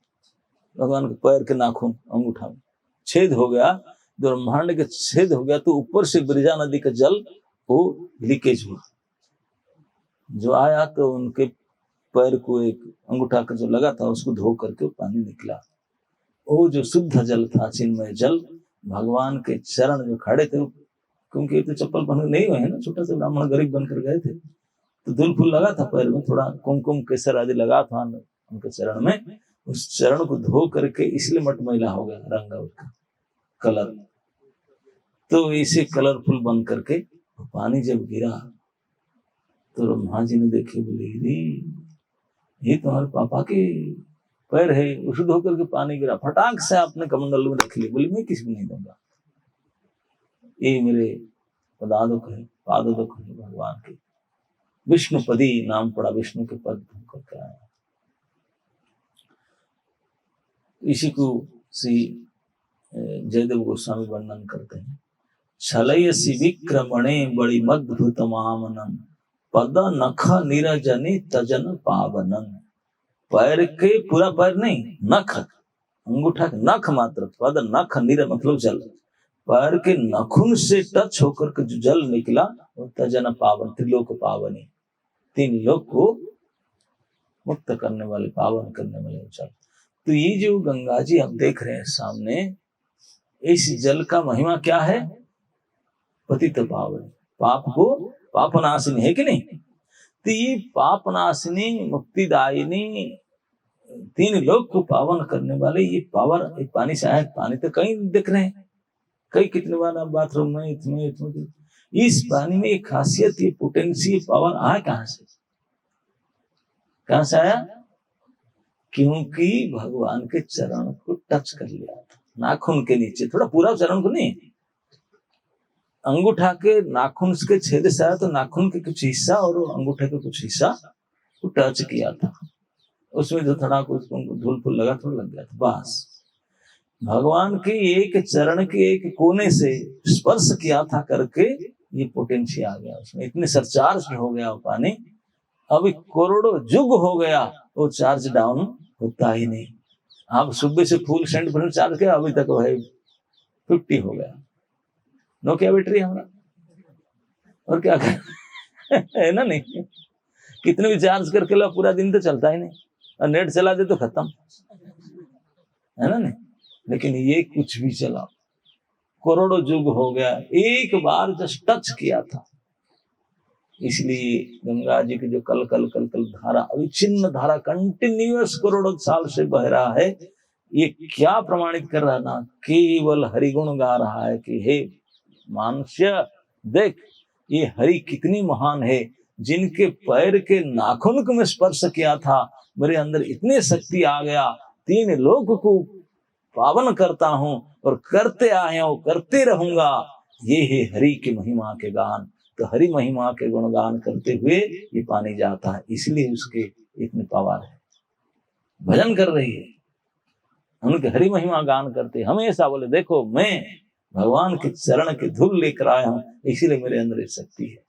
Speaker 1: भगवान के पैर के नाखून अंगूठा में छेद हो गया। ब्रह्मांड के छेद हो गया तो ऊपर से बिरजा नदी का जल वो लीकेज हुआ, जो आया तो उनके पैर को एक अंगूठा का जो लगा था उसको धो करके पानी निकला। वो जो शुद्ध जल था, चिन्मय जल, भगवान के चरण जो खड़े थे, क्योंकि ये तो चप्पल पहन नहीं हुए हैं ना, छोटा सा ब्राह्मण गरीब बनकर गए थे, तो धूल फूल लगा था पैर में, थोड़ा कुमकुम केसर आदि लगा था उनके चरण में। उस चरण को धो करके इसलिए मटमैला हो गया रंग, उसका कलर। तो इसे कलरफुल बन करके पानी जब गिरा तो ब्रह्मा जी ने देखे, बोले ये तुम्हारे पापा के पैर है, उसे धो करके पानी गिरा, फटाक से आपने कमंडल में रख लिया। बोले मैं किसी को नहीं दूंगा, ये मेरे पदादुक है, पादुक है भगवान के। विष्णुपदी नाम पड़ा, विष्णु के पद करके आया। इसी को श्री जयदेव गोस्वामी वर्णन करते हैं। छलयसी विक्रमणे बड़ी मद्भुत मामनन, पद नख निरजनी तजन पावनन। पैर के, पूरा पैर नहीं, नख, अंगूठा के नख मात्र, पद नख निर मतलब जल, पैर के नखुन से टच होकर के जो जल निकला वो तजन पावन, त्रिलोक पावनी, 3 लोक को मुक्त करने वाले, पावन करने वाले जल। तो ये जो गंगा जी आप देख रहे हैं सामने, इस जल का महिमा क्या है, पतित पावन, पाप को पापनाशिनी है कि नहीं। तो ये पापनाशिनी, मुक्तिदायिनी, 3 लोक को पावन करने वाले ये पावर, एक पानी से आया, पानी तो कहीं दिख रहे हैं, कई कितने बार बाथरूम में, इतने इस पानी में एक खासियत, ये पोटेंशियल पावर आया कहां से, कहां से आया, क्योंकि भगवान के चरण को टच कर लिया था, नाखून के नीचे, थोड़ा पूरा चरण को नहीं, अंगूठा के नाखून के छेद से आया, तो नाखून के कुछ हिस्सा और अंगूठे के कुछ हिस्सा को टच किया था, उसमें जो थोड़ा कुछ धूल फूल लगा, थोड़ा लग गया था, बस। भगवान के एक चरण के एक कोने से स्पर्श किया था करके ये पोटेंशियल आ गया उसमें, इतने सरचार्ज हो गया वो पानी। अभी करोड़ों युग हो गया वो चार्ज डाउन होता ही नहीं। आप सुबह से फुल 100% चार्ज किया, अभी तक भाई 50 हो गया, नोकिया बैटरी हमारा, और क्या है ना, नहीं कितने भी चार्ज करके लो, पूरा दिन तो चलता ही नहीं, और नेट चला दे तो खत्म। है ना नहीं। लेकिन ये कुछ भी चला, करोड़ों युग हो गया, एक बार जस्ट टच किया था। इसलिए गंगा जी की जो कल कल कल कल धारा, अविच्छिन्न धारा कंटिन्यूअस करोड़ों साल से बह रहा है, ये क्या प्रमाणित कर रहा है ना, केवल हरिगुण गा रहा है कि हे मानुष्य देख, ये हरि कितनी महान है। जिनके पैर के नाखून को मैं स्पर्श किया था, मेरे अंदर इतनी शक्ति आ गया, 3 लोक को पावन करता हूं और करते आया हूं, करते रहूंगा। ये है हरि की महिमा के गान। तो हरि महिमा के गुणगान करते हुए ये पानी जाता है, इसलिए उसके इतने पावर है। भजन कर रही है, उनके हरि महिमा गान करते हमेशा बोले देखो मैं भगवान के चरण के धूल लेकर आया हूं, इसीलिए मेरे अंदर ये शक्ति है।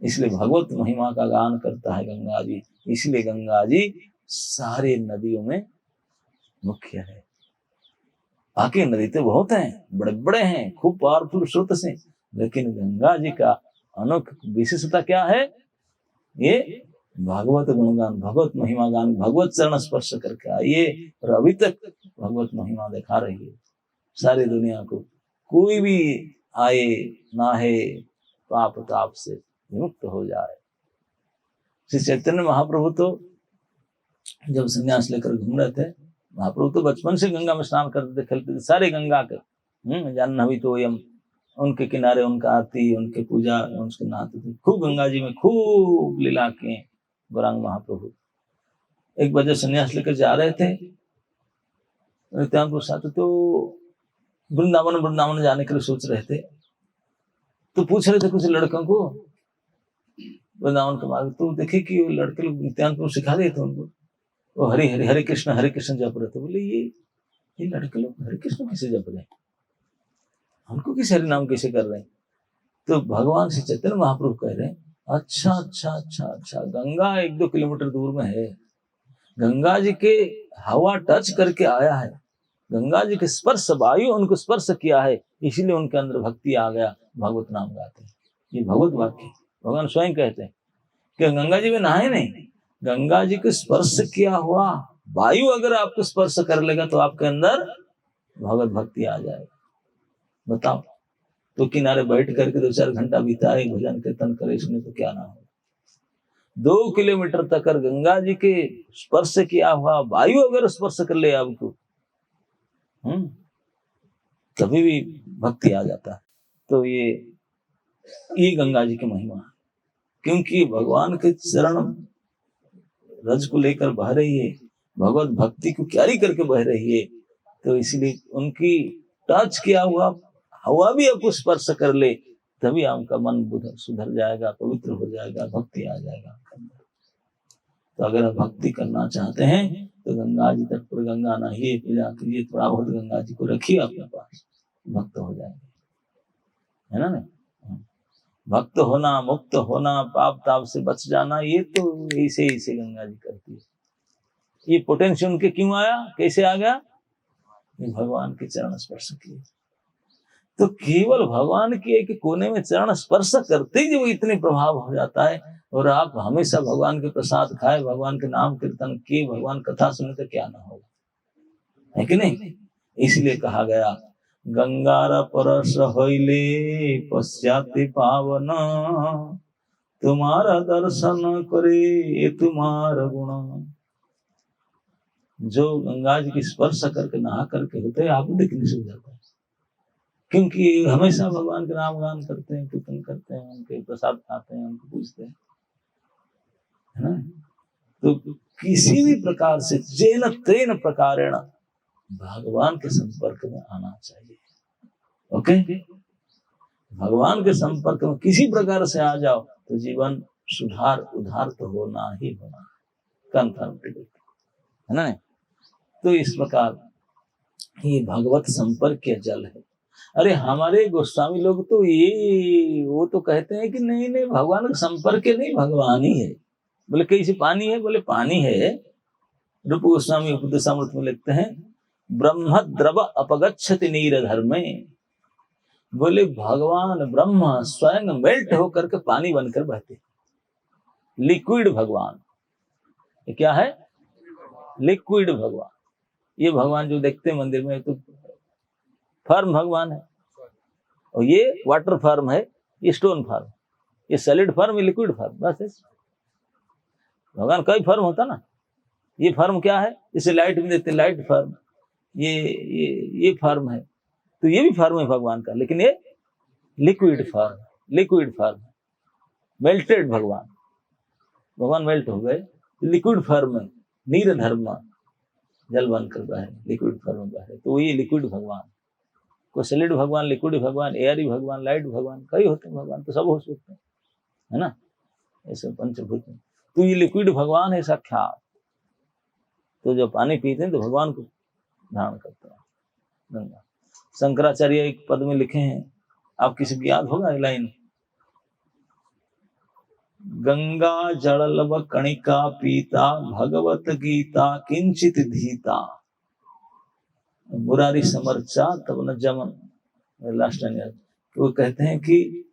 Speaker 1: इसलिए भगवत महिमा का गान करता है गंगा जी। इसलिए गंगा जी सारे नदियों में मुख्य है। बाकी नदी तो बहुत हैं, बड़े बड़े हैं, खूब पावरफुल स्रोत से, लेकिन गंगा जी का अनोख विशेषता क्या है? ये भागवत गुणगान, भगवत महिमा गान, भगवत चरण स्पर्श करके आइए। और अभी तक भगवत महिमा दिखा रही है सारी दुनिया को। कोई भी आए ना है पाप ताप से विमुक्त हो जाए। श्री चैतन्य महाप्रभु तो जब संन्यास लेकर घूम रहे थे, महाप्रभु तो बचपन से गंगा में स्नान करते थे, खेलते थे, सारे गंगा के जाह्नवी तो यम, उनके किनारे उनका आरती, उनके पूजा, उनके नहाते थे, खूब गंगा जी में खूब लीला किए गौरांग महाप्रभु। एक बार जब संन्यास लेकर जा रहे थे नित्यानंद साथ, तो वृंदावन जाने के लिए सोच रहे थे, तो पूछ रहे थे कुछ लड़कों को वृंदावन के मार्ग, तो देखे कि वो लड़के लोग नित्यानंद सिखा रहे थे उनको, वो हरे हरे हरे कृष्ण जप रहे थे। बोले ये लड़के लोग हरे कृष्ण कैसे जप रहे हैं, हमको किस हरि नाम कैसे कर रहे हैं? तो भगवान श्री चैतन्य महाप्रभु कह रहे हैं अच्छा अच्छा अच्छा अच्छा, गंगा 1-2 किलोमीटर दूर में है, गंगा जी के हवा टच करके आया है, गंगा जी के स्पर्श वायु उनको स्पर्श किया है, इसीलिए उनके अंदर भक्ति आ गया, भगवत नाम गाते हैं। ये भगवत वाक्य भगवान स्वयं कहते हैं कि गंगा जी में नहाए नहीं, गंगा जी को स्पर्श किया हुआ वायु अगर आपको स्पर्श कर लेगा तो आपके अंदर भगवत भक्ति आ जाएगा। बताओ, तो किनारे बैठ करके 2-4 घंटा बिताए, भजन कीर्तन करे, इसमें तो क्या ना हो। 2 किलोमीटर तक गंगा जी के स्पर्श किया हुआ वायु अगर स्पर्श कर ले आपको, कभी भी भक्ति आ जाता है। तो ये गंगा जी की महिमा है, क्योंकि भगवान के चरण रज को लेकर बह रही है, भगवत भक्ति को क्यारी करके बह रही है, तो इसलिए उनकी टच किया हुआ हवा भी आपको स्पर्श कर ले, तभी आपका मन बुध सुधर जाएगा, पवित्र हो जाएगा, भक्ति आ जाएगा आपके अंदर। तो अगर आप भक्ति करना चाहते हैं तो गंगा जी तट पर गंगा नहाइए, पूजा कीजिए, थोड़ा बहुत गंगा जी को रखिए अपने पास, भक्त हो जाएंगे, है ना नहीं? भक्त होना, मुक्त होना, पाप ताप से बच जाना, ये तो ऐसे गंगा जी करती है। ये पोटेंशियल उनके क्यों आया, कैसे आ गया? भगवान के चरण स्पर्श किए। तो केवल भगवान के एक कोने में चरण स्पर्श करते ही जो इतने प्रभाव हो जाता है। और आप हमेशा भगवान के प्रसाद खाए, भगवान के नाम कीर्तन किए, भगवान कथा सुने, तो क्या ना होगा, है कि नहीं? इसलिए कहा गया गंगार परस होइले पश्चात पावन, तुम्हारा दर्शन करे तुम्हारा गुण। जो गंगा जी की स्पर्श करके नहा करके होते हैं, आपको देखने से हो जाता है, क्योंकि हमेशा भगवान के नाम गान करते हैं, कीर्तन करते हैं, उनके प्रसाद खाते हैं, उनको पूजते हैं, है ना? तो किसी भी प्रकार से जेन तेन प्रकारेण भगवान के संपर्क में आना चाहिए। ओके, भगवान के संपर्क में किसी प्रकार से आ जाओ तो जीवन सुधार उधार तो होना ही होना, कंफर्म है ना? तो इस प्रकार ये भगवत संपर्क के जल है। अरे हमारे गोस्वामी लोग तो वो तो कहते हैं कि नहीं नहीं, भगवान का संपर्क नहीं, भगवान ही है। बोले कैसे पानी है? बोले पानी है। रूप गोस्वामी उपदेशामृत में लिखते हैं ब्रह्म द्रव अपगच्छति नीरधर्मे। बोले भगवान ब्रह्म स्वयं मेल्ट होकर के पानी बनकर बहते, लिक्विड भगवान। ये क्या है? लिक्विड भगवान। ये भगवान जो देखते हैं मंदिर में तो फॉर्म भगवान है, और ये वाटर फॉर्म है, ये स्टोन फॉर्म, ये सॉलिड फॉर्म, ये लिक्विड फॉर्म, बस है। भगवान कई फॉर्म होता ना, ये फॉर्म क्या है, इसे लाइट में देते लाइट फॉर्म, ये फॉर्म है, तो ये भी फॉर्म है भगवान का, लेकिन ये liquid form, liquid form, melted भगवान, भगवान मेल्ट हो गए, लिक्विड फॉर्म है, नीर धर्म जल बन कर बहे, लिक्विड फॉर्म बहे, तो ये लिक्विड भगवान, कोई सॉलिड भगवान, लिक्विड भगवान, एयरी भगवान, लाइट भगवान, कई होते हैं भगवान, तो सब हो सकते हैं, है ना, ऐसे पंचभूत। तो ये लिक्विड भगवान है साक्षात, तो जब पानी पीते हैं तो भगवान को धारण करते हैं गंगा। शंकराचार्य एक पद में लिखे हैं, आप किसी को याद होगा ये लाइन, गंगा जड़लव कणिका पीता भगवत गीता किंचित धीता मुरारी समर्चा तब न जमन। लास्ट टाइम वो कहते हैं कि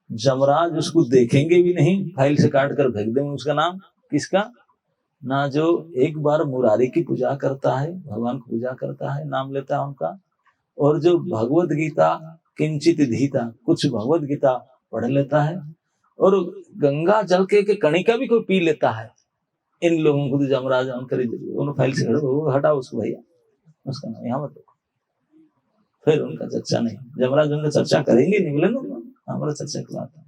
Speaker 1: जमराज उसको देखेंगे भी नहीं, फाइल से काट कर फेंक देंगे उसका नाम, किसका ना, जो एक बार मुरारी की पूजा करता है, भगवान की पूजा करता है, नाम लेता है उनका, और जो भगवत गीता किंचित धीता, कुछ भगवत गीता पढ़ लेता है, और गंगा जल के कणिका भी कोई पी लेता है, इन लोगों को तो जमराज उन्होंने फाइल से हटाओ उसको भैया, उसका नाम यहाँ मत, फिर उनका चर्चा नहीं, जमराज उनका चर्चा करेंगे नहीं, बोले ना हमारा चर्चा करवाता है।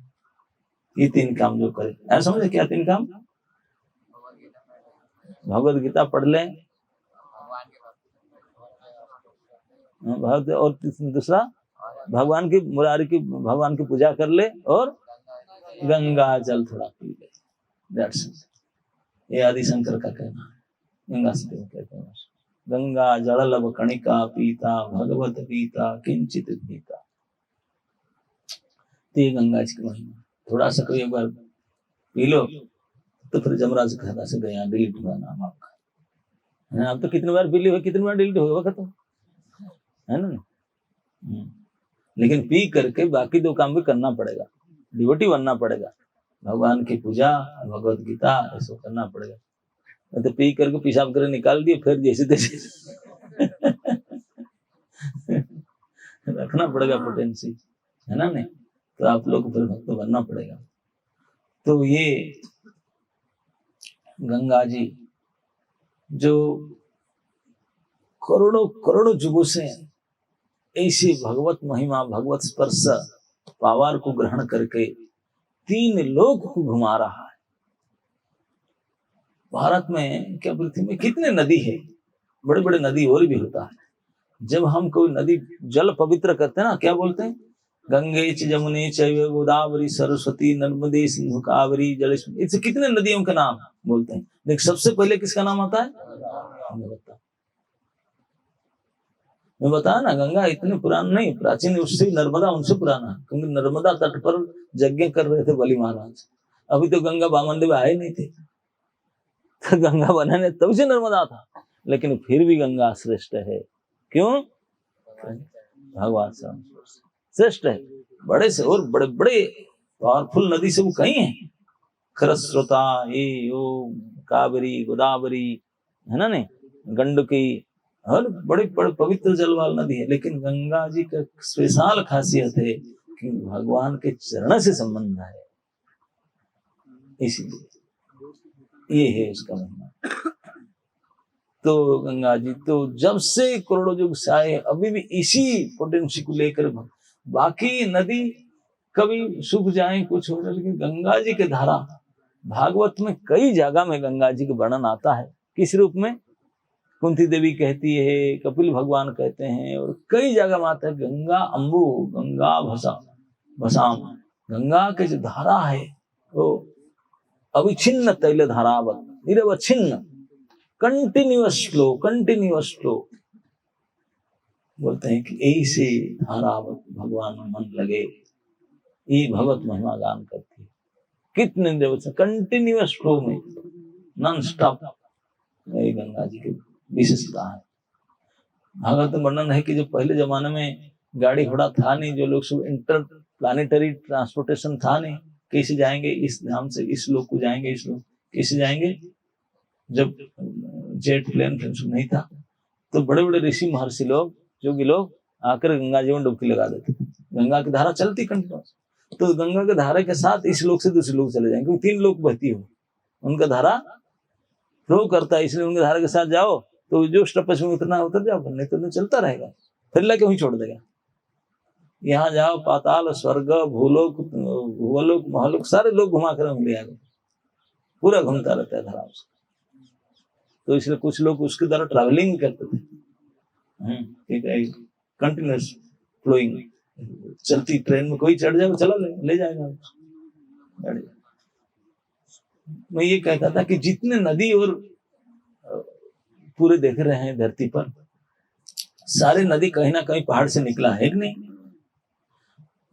Speaker 1: ये 3 काम जो करे, ऐसा समझे क्या 3 काम, भगवत गीता पढ़ लें, और दूसरा भगवान की मुरारी की भगवान की पूजा कर ले, और गंगा जल थोड़ा पी ले, दैट्स इट। ये आदि शंकर का कहना है, गंगा से कहते हैं, गंगा जड़लव कणिका पीता भगवत गीता किंचित पीता। तो ये गंगा जी की महिमा, थोड़ा सा कोई एक बार पी लो तो फिर जमराज खाता से गया, डिलीट हुआ नाम आपका, आप तो कितनी बार पी ली, कितनी बार डिलीट होगा खत्म, है ना। लेकिन पी करके बाकी 2 काम भी करना पड़ेगा, डिवोटी बनना पड़ेगा, भगवान की पूजा, भगवत गीता, ऐसा करना पड़ेगा। तो पी करके पेशाब कर निकाल दिए, फिर जैसे तैसे रखना पड़ेगा पोटेंसी, है ना, नहीं तो आप लोग को फिर भक्त बनना पड़ेगा। तो ये गंगा जी जो करोड़ों करोड़ों जुगों से ऐसी भगवत महिमा, भगवत स्पर्श पावर को ग्रहण करके 3 लोक को घुमा रहा है। भारत में क्या, पृथ्वी में कितने नदी है, बड़े बड़े नदी और भी होता है। जब हम कोई नदी जल पवित्र करते हैं ना, क्या बोलते हैं, गंगे च जमुने चैव गोदावरी सरस्वती नर्मदे सिंधु कावेरी जल, इससे कितने नदियों का नाम बोलते हैं, लेकिन सबसे पहले किसका नाम आता है, मैं बताया ना, गंगा इतने पुराना नहीं, प्राचीन, उससे नर्मदा उनसे पुराना, क्योंकि नर्मदा तट पर यज्ञ कर रहे थे बलि महाराज, अभी तो गंगा वामन देव आए नहीं थे, तो गंगा बनाने तब से नर्मदा था, लेकिन फिर भी गंगा श्रेष्ठ है, क्यों, भगवान श्रेष्ठ है, बड़े से और बड़े बड़े पावरफुल नदी से वो कहीं है, खरस्रोता, ये कावेरी, गोदावरी, है ना, नहीं गंडकी, और बड़े बड़े पवित्र जल वाली नदी है, लेकिन गंगा जी का स्पेशल खासियत है कि भगवान के चरण से संबंध है, इसीलिए ये है उसका महिमा। तो गंगा जी तो जब से करोड़ों युग से आए, अभी भी इसी पोटेंशियल को लेकर, बाकी नदी कभी सूख जाए, कुछ हो जाए, लेकिन गंगा जी के धारा, भागवत में कई जगह में गंगा जी का वर्णन आता है, किस रूप में, कुंती देवी कहती है, कपिल भगवान कहते हैं, और कई जगह में आता है, गंगा अम्बु, गंगा भसाम, गंगा के जो धारा है वो अविच्छिन्न तैल धारावत, निरवच्छिन्न, कंटिन्यूअस फ्लो, बोलते हैं कि ऐसे धारावत भगवान में मन लगे, ये भगवत महिमा गान करती है, कितने कंटिन्यूअस फ्लो में, नॉन स्टॉप, ये गंगा जी की विशेषता है। भागवत में वर्णन है कि जो पहले जमाने में गाड़ी घोड़ा था नहीं, जो लोग सब इंटर प्लानिटरी ट्रांसपोर्टेशन था नहीं, कैसे जाएंगे इस धाम से इस लोग को जाएंगे, इस लोग कैसे जाएंगे, जब जेट प्लेन नहीं था, तो बड़े बड़े ऋषि महर्षि लोग, योगी लोग आकर गंगा जी में डुबकी लगा देते। गंगा की धारा चलती कंटिन्यूस, तो गंगा के धारा के साथ इस लोक से दूसरे लोक चले जाएंगे, क्योंकि 3 लोक बहती हो, उनका धारा फ्लो करता है, इसलिए उनके धारा के साथ जाओ तो जो स्टॉपेज में उतरना उतर जाओ, नहीं तो चलता रहेगा, फिर लाके वहीं छोड़ देगा। यहाँ जाओ, पाताल, स्वर्ग, भूलोक, भूलोक, महलोक, सारे लोग घुमा कर ले आएगा, पूरा घूमता रहता है धारा उसका। तो इसलिए कुछ लोग उसके द्वारा ट्रैवलिंग करते थे, ठीक है, कंटिन्यूस फ्लोइंग, चलती ट्रेन में कोई चढ़ जाएगा, चला ले जाएगा। मैं ये कहता था कि जितने नदी और पूरे देख रहे हैं धरती पर, सारे नदी कहीं ना कहीं पहाड़ से निकला है कि नहीं?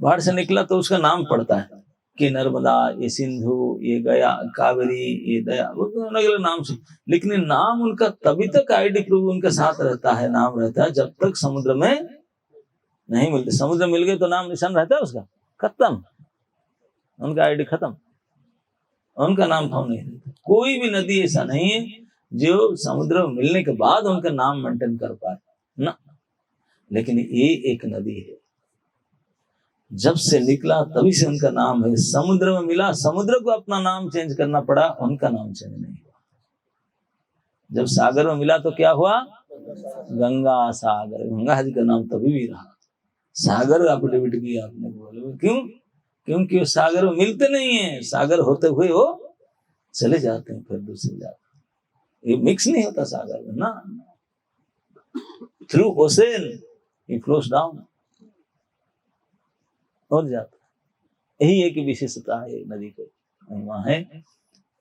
Speaker 1: पहाड़ से निकला तो उसका नाम पड़ता है कि नर्मदा, ये सिंधु, ये गया, कावेरी, ये दया, वो अलग अलग नाम से, लेकिन नाम उनका तभी तक आईडी प्रूफ उनके साथ रहता है, नाम रहता है, जब तक समुद्र में नहीं मिलते। समुद्र मिल गए तो नाम निशान रहता है उसका, खत्म, उनका आईडी खत्म, उनका नाम फाउंड नहीं रहता। कोई भी नदी ऐसा नहीं है जो समुद्र में मिलने के बाद उनका नाम मेंटेन कर पाए ना, लेकिन ये एक नदी है, जब से निकला तभी से उनका नाम है। समुद्र में मिला, समुद्र को अपना नाम चेंज करना पड़ा, उनका नाम चेंज नहीं हुआ। जब सागर में मिला तो क्या हुआ? गंगा सागर, गंगा जी का नाम तभी भी रहा। सागर एफिडेविट किया आपने, बोले क्यों? क्योंकि वो सागर में मिलते नहीं है, सागर होते हुए वो चले जाते हैं, फिर दूसरे जाते हैं, ये मिक्स नहीं होता सागर में ना। थ्रू ओशन ही फ्लोस डाउन और जाता है। यही एक विशेषता है नदी को, महिमा है।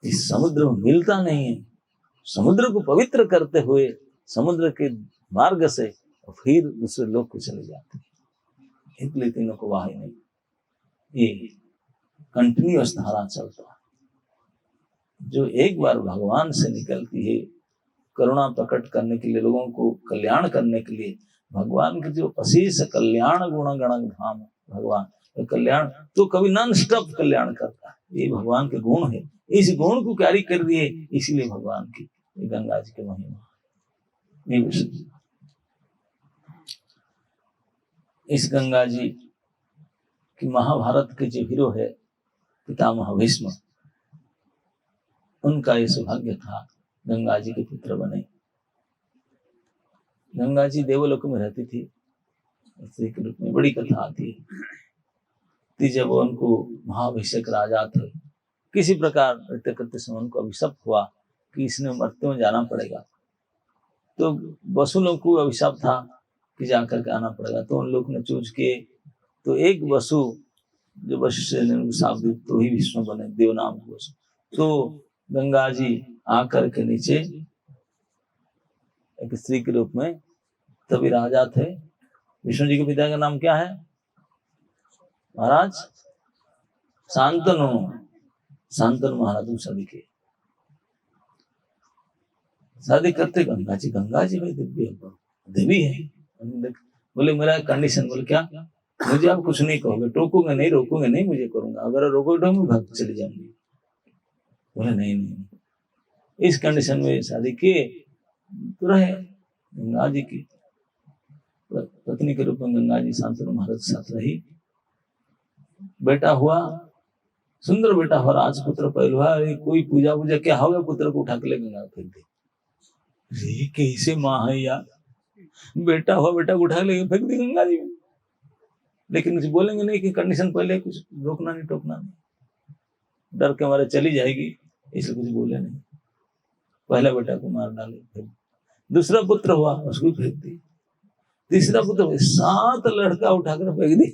Speaker 1: इस समुद्र में मिलता नहीं है, समुद्र को पवित्र करते हुए समुद्र के मार्ग से फिर दूसरे लोग को चले जाते हैं, इसलिए तीनों को वाही नहीं, ये कंटिन्यूअस धारा चलता है। जो एक बार भगवान से निकलती है करुणा प्रकट करने के लिए, लोगों को कल्याण करने के लिए, भगवान के जो अशेष कल्याण गुण गण धाम भगवान कल्याण तो कभी नॉन स्टॉप कल्याण करता है, ये भगवान के गुण है। इस गुण को कैरी कर दिए, इसलिए भगवान की गंगा जी की महिमा। इस गंगा जी कि महाभारत के जो हीरो है पितामह भीष्म, उनका ये सौभाग्य था गंगा जी के पुत्र बने। गंगा जी देवलोक में रहती थी, स्त्री के रूप में, बड़ी कथा आती है। जब उनको महाभिषेक राजा थे, किसी प्रकार नृत्य करते समय उनको अभिशाप हुआ कि इसने मृत्यु में जाना पड़ेगा, तो वसु लोग को अभिशाप था कि जाकर के आना पड़ेगा, तो उन लोग ने चूज किए, तो एक वसु जो वशिष्ठ ने साफ दी तो ही विष्णु बने, देव नाम वसु। तो गंगा जी आकर के नीचे एक स्त्री के रूप में, तभी राजा थे। विष्णु जी के पिता का नाम क्या है महाराज? शांतनु, शांतनु महाराज शादी के, शादी करते गंगा जी भाई दिव्य देवी है। बोले मेरा कंडीशन, बोले क्या? मुझे आप कुछ नहीं कहोगे, टोकोगे नहीं, रोकोगे नहीं, मुझे करूंगा, अगर रोकोगे तो मैं भाग चली जाऊंगी। बोले नहीं, इस कंडीशन में शादी किए तो रहे। गंगा जी की पत्नी के रूप में गंगा जी शांतनु महाराज के साथ रही। बेटा हुआ, सुंदर बेटा हुआ, राजपुत्र पैदा हुआ। कोई पूजा क्या हो गया, पुत्र को उठा के ले गंगा फेंक दी। कैसे माँ है यार, बेटा हुआ, बेटा को उठा के ले फेंक दी गंगा जी में। लेकिन कुछ बोलेंगे नहीं कि कंडीशन पहले कुछ रोकना नहीं टोकना नहीं, डर के मारे चली जाएगी, इसलिए कुछ बोले नहीं। पहला बेटा को मार डाले, दूसरा पुत्र हुआ, उसको फेंक दी, तीसरा पुत्र, 7 लड़का उठाकर फेंक दी।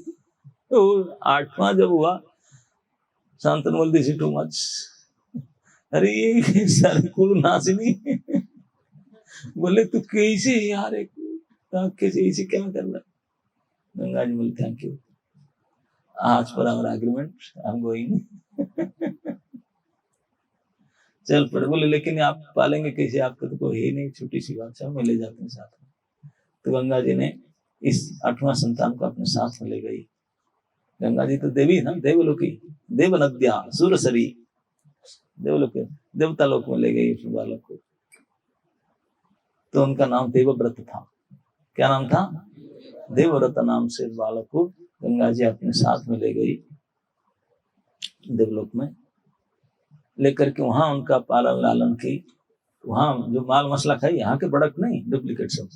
Speaker 1: तो 8वां जब हुआ, शांतनु बोल दी टू मच, अरे ये सारे कुल नासिनी। बोले तू कैसे यार, कैसे इसे क्या कर रहा? गंगा जी बोले थैंक यू, आज per hour agreement, I am going. चल पड़े। बोले लेकिन आप पालेंगे कैसे, आपका तो कोई है नहीं, छोटी सी बात है, मैं ले जाते हैं साथ में। तो गंगा जी ने इस 8वां संतान को अपने साथ में ले गई। गंगा जी तो देवी ना, देवलोकी, देव नद्या सूरसरी, देवलोक देवता लोक में ले गई उस बालक को। तो उनका नाम देवव्रत था। क्या नाम था? देवव्रत नाम से बालक को गंगा जी अपने साथ में ले गई देवलोक में, लेकर के वहां उनका पालन लालन की। वहां जो माल मसला खाई, यहाँ के प्रोडक्ट नहीं, डुप्लीकेट सब,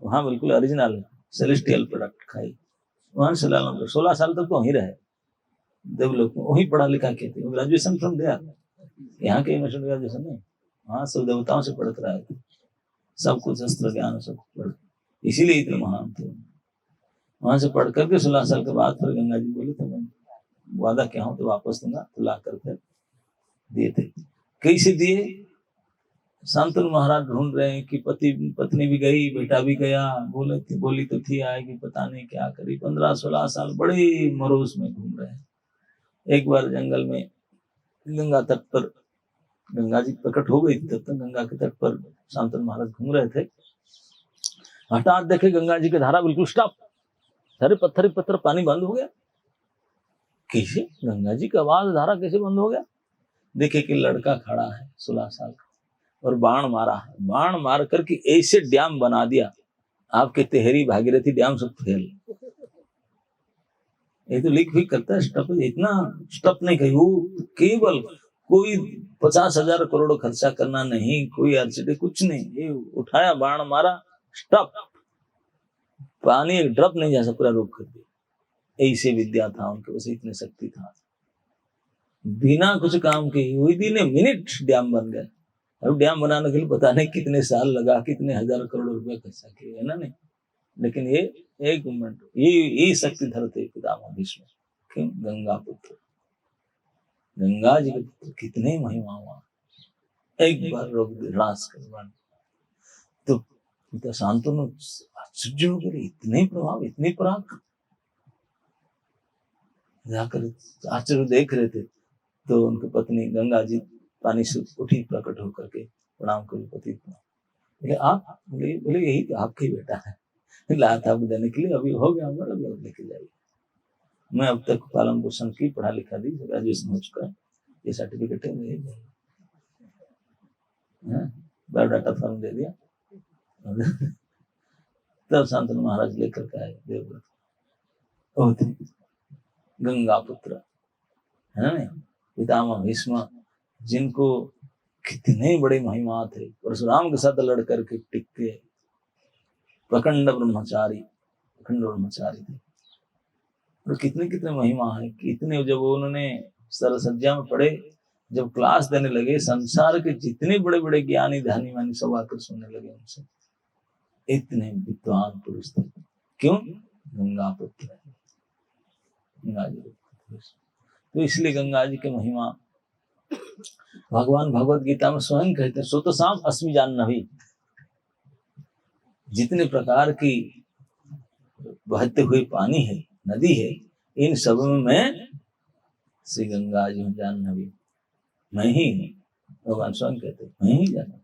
Speaker 1: वहां बिल्कुल ओरिजिनल सेलेस्टियल प्रोडक्ट खाई। वहां से लालन कर 16 साल तक तो वहीं रहे देवलोक में, वहीं पढ़ा लिखा के थे, ग्रेजुएशन फ्रॉम देयर, यहाँ के यूनिवर्सिटी ग्रेजुएशन नहीं, वहां सब देवताओं से पढ़ते रहे थे, सब कुछ अस्त्र ज्ञान सब पढ़, इसीलिए इतने महान थे। वहां से पढ़ करके 16 साल के बाद फिर गंगा जी बोले थे, मैं वादा क्या हूं तो वापस दूंगा, तो ला करके दिए थे। कैसे दिए? शांतनु महाराज ढूंढ रहे हैं कि पत्नी भी गई, बेटा भी गया, बोली तो थी आएगी, पता नहीं क्या करी। 15-16 साल बड़े मरोस में घूम रहे हैं। एक बार जंगल में गंगा तट पर गंगा जी प्रकट हो गई थी, तब तक गंगा के तट पर शांतनु महाराज घूम रहे थे। हठात देखे गंगा जी की धारा बिल्कुल स्टॉप, सारे पत्थर पत्थर, पानी बंद हो गया। कैसे? गंगा जी की आवाज, धारा कैसे बंद हो गया? देखे कि लड़का खड़ा है 16 साल का, और बाण मारा है, बाण मार करके ऐसे डैम बना दिया, आपके तेहरी भागीरथी डैम सब फेल। ये तो लीक भी करता है, स्टप, इतना स्टप नहीं कही, वो केवल कोई 50,000 करोड़ खर्चा करना नहीं, कोई आर्चिडे कुछ नहीं, ये उठाया बाण मारा, स्टप, पानी एक ड्रॉप नहीं जा सकता, पूरा रोक कर दिया। ऐसे विद्या था उनके पास, इतनी शक्ति था, बिना कुछ काम के विदिन ए मिनट डैम बन गए। अब डैम बनाने के लिए पता नहीं कितने साल लगा, कितने हजार करोड़ रुपए खर्चा किए, है ना? नहीं, लेकिन ये एक मिनट, ये शक्तिधर थे पितामह भीष्म। क्यों? गंगा पुत्र, गंगा जी के पुत्र, कितने महिमा हुआ, एक बार रोक दे रास कर। तो पिता शांतनु आश्चर्य हो गए, इतने प्रभाव, इतने पराक्रम। जाकर आश्चर्य देख रहे थे, तो उनकी पत्नी गंगा जी पानी से उठी, प्रकट होकर के प्रणाम करी पति को। बोले आप? बोले यही तो आपका ही बेटा है, लाया था आपको देने के लिए, अभी हो गया हमारा, अभी लेके जाइए। मैं अब तक पालन पोषण की, पढ़ा लिखा दी, ग्रेजुएशन हो चुका है, ये सर्टिफिकेट है, बायोडाटा फॉर्म दे दिया। तब शांतनु महाराज लेकर के आए देवव्रत, गंगा पुत्र, है ना? पितामह भीष्म, जिनको कितने बड़े महिमा थे, परशुराम के साथ लड़ करके टिके, प्रखंड ब्रह्मचारी थे, और कितने कितने महिमा है, कितने। जब उन्होंने सरसज्जा में पढ़े, जब क्लास देने लगे, संसार के जितने बड़े बड़े ज्ञानी ध्यानी मानी सब आकर सुनने लगे उनसे, इतने विद्वान पुरुष थे। क्यों? गंगा पुत्र है, गंगा जी। तो इसलिए गंगा जी की महिमा भगवान भगवत गीता में स्वयं कहते हैं, सोतसाम अस्मि जाह्नवी। जितने प्रकार की बहते हुए पानी है, नदी है, इन सब में मैं श्री गंगा जी हूँ, जाह्नवी, मैं ही हूँ। भगवान स्वयं कहते हैं, मैं ही जाह्नवी।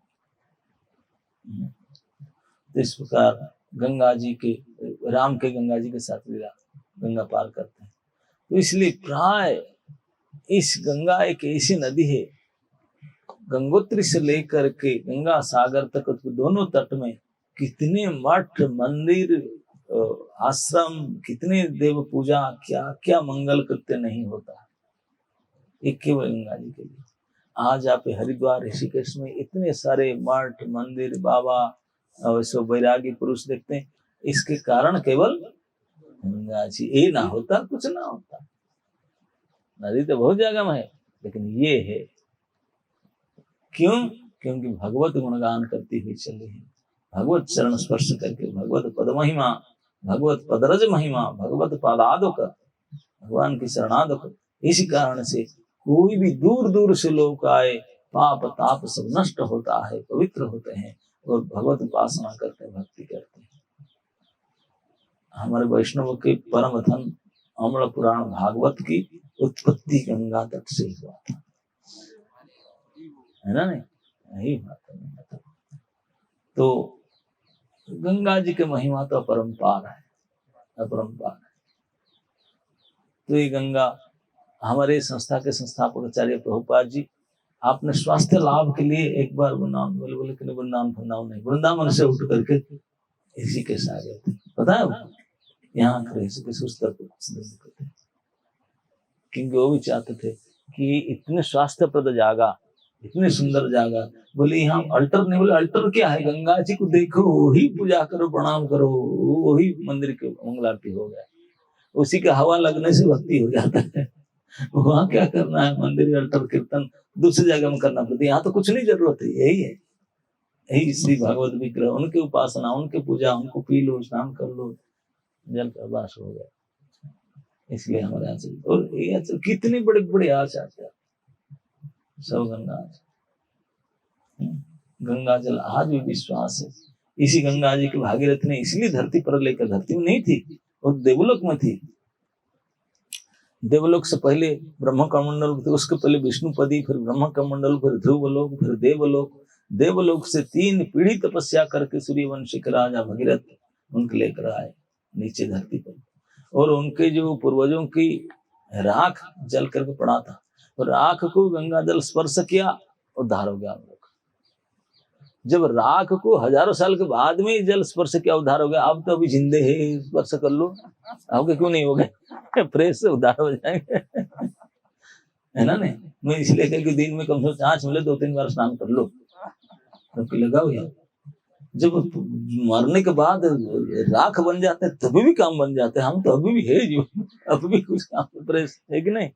Speaker 1: तो इस प्रकार गंगा जी के, राम के गंगा जी के साथ लीला, गंगा पार करते हैं। तो इसलिए प्राय इस गंगा एक ऐसी नदी है, गंगोत्री से लेकर के गंगा सागर तक दोनों तट में कितने मठ, मंदिर, आश्रम, कितने देव पूजा, क्या क्या मंगल कृत्य नहीं होता, एक केवल गंगा जी के लिए। आज आप हरिद्वार, ऋषिकेश में इतने सारे मठ, मंदिर, बाबा और सब वैरागी पुरुष देखते हैं, इसके कारण केवल गंगा जी। ये ना होता कुछ ना होता। नदी तो बहुत जगह में है, लेकिन ये है क्यों? क्योंकि भगवत गुणगान करती हुई चली है, भगवत चरण स्पर्श करके, भगवत पद महिमा, भगवत पदरज महिमा, भगवत पादादुक, भगवान की शरणादुक। इसी कारण से कोई भी दूर दूर से लोग आए, पाप ताप सब नष्ट होता है, पवित्र होते हैं और भगवत उपासना करते हैं, भक्ति करते हैं। हमारे वैष्णव के परम धन अमर पुराण भागवत की उत्पत्ति गंगा तट से हुआ था, है ना? नहीं, यही बात है। तो गंगा जी के महिमा तो अपरंपार है, अपरंपार है। तो ये गंगा, हमारे संस्था के संस्थापक आचार्य प्रभुपाद जी आपने स्वास्थ्य लाभ के लिए एक बार वृंदावन बोले, बोले कि वृंदावन वृंदावन नहीं, वृंदावन से उठ करके ऋषिकेश आ गए थे। पता है यहाँ ऋषिकेश उस तरफ थे, क्योंकि वो भी चाहते थे कि इतने स्वास्थ्यप्रद जगह, इतनी सुंदर जगह, बोले यहाँ अल्टर नहीं, बोले अल्टर क्या है, गंगा जी को देखो, वही पूजा करो, प्रणाम करो, वही मंदिर के मंगल आरती हो गया, उसी का हवा लगने से भक्ति हो जाता है। वहां क्या करना है, मंदिर अल्टर कीर्तन दूसरी जगह में करना पड़ता है, यहाँ तो कुछ नहीं जरूरत है, यही है, यही श्री भागवत विग्रह, उनके उपासना, उनके पूजा, उनको पी लो, स्नान कर लो, जल का वास हो गया। इसलिए हमारे यहाँ से, और ये कितने बड़े बड़े आचार्य सब गंगा जल आज भी विश्वास है। इसी गंगा जी की भागीरथ ने इसलिए धरती पर लेकर, धरती में नहीं थी, वो देवलोक में थी। देवलोक से पहले ब्रह्म कमंडल, उसके पहले विष्णुपदी, फिर ब्रह्म कमंडल, फिर ध्रुवलोक, फिर देवलोक। देवलोक से 3 पीढ़ी तपस्या करके सूर्यवंशी के राजा भगीरथ उनके लेकर आए नीचे धरती पर, और उनके जो पूर्वजों की राख जल करके पड़ा था, और राख को गंगा जल स्पर्श किया, उद्धार हो गया हम लोग। जब राख को हजारों साल के बाद में जल स्पर्श किया, उद्धार हो गया। अब तो अभी जिंदे है, स्पर्श कर लो, आपके क्यों नहीं हो गए, फ्रेश से उद्धार हो जाएंगे, है ना। नहीं, मैं इसलिए कह कि दिन में कम से कम 5 मिले 2-3 बार स्नान कर लो, तो लगाओ यार। जब मरने के बाद राख बन जाते हैं तभी भी काम बन जाते हैं, हम तो अभी भी है जो, अभी भी कुछ काम फ्रेश है कि नहीं।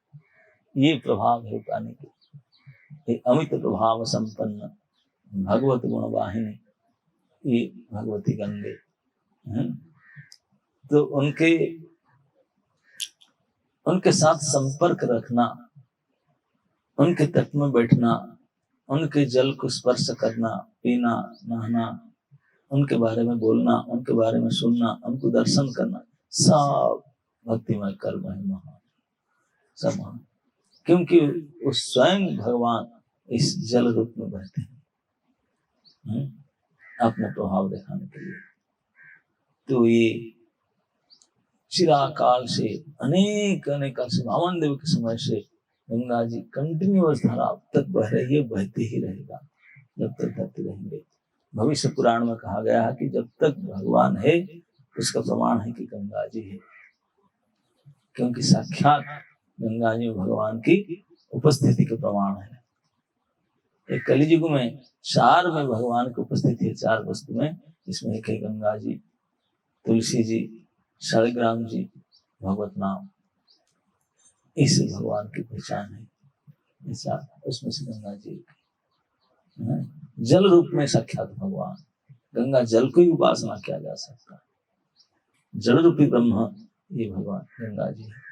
Speaker 1: ये प्रभाव है पानी के, अमित प्रभाव संपन्न भगवत गुण वाहिनी, ये भगवती गंगे। तो उनके साथ संपर्क रखना, उनके तट में बैठना, उनके जल को स्पर्श करना, पीना, नहाना, उनके बारे में बोलना, उनके बारे में सुनना, उनको दर्शन करना, सब भक्तिमय कर्म है, महान, सब महान। क्योंकि वो स्वयं भगवान इस जल रूप में बहते हैं अपने प्रभाव दिखाने के लिए। तो ये चिराकाल से, अनेक वामन देव के समय से गंगा जी कंटिन्यूअस धारा अब तक बह रही है, बहती ही रहेगा जब तक धरती रहेंगे। भविष्य पुराण में कहा गया है कि जब तक भगवान है उसका प्रमाण है कि गंगा जी है, क्योंकि साक्षात गंगा जी भगवान की उपस्थिति के प्रमाण है। एक कलियुग में 4 में भगवान की उपस्थिति है, 4 वस्तु में, इसमें एक है गंगा जी, तुलसी जी, शालिग्राम जी, भगवत नाम, इस भगवान की पहचान है। ऐसा उसमें से गंगा जी जल रूप में साक्षात भगवान, गंगा जल को ही उपासना किया जा सकता, जल रूपी ब्रह्म ये भगवान गंगा जी है,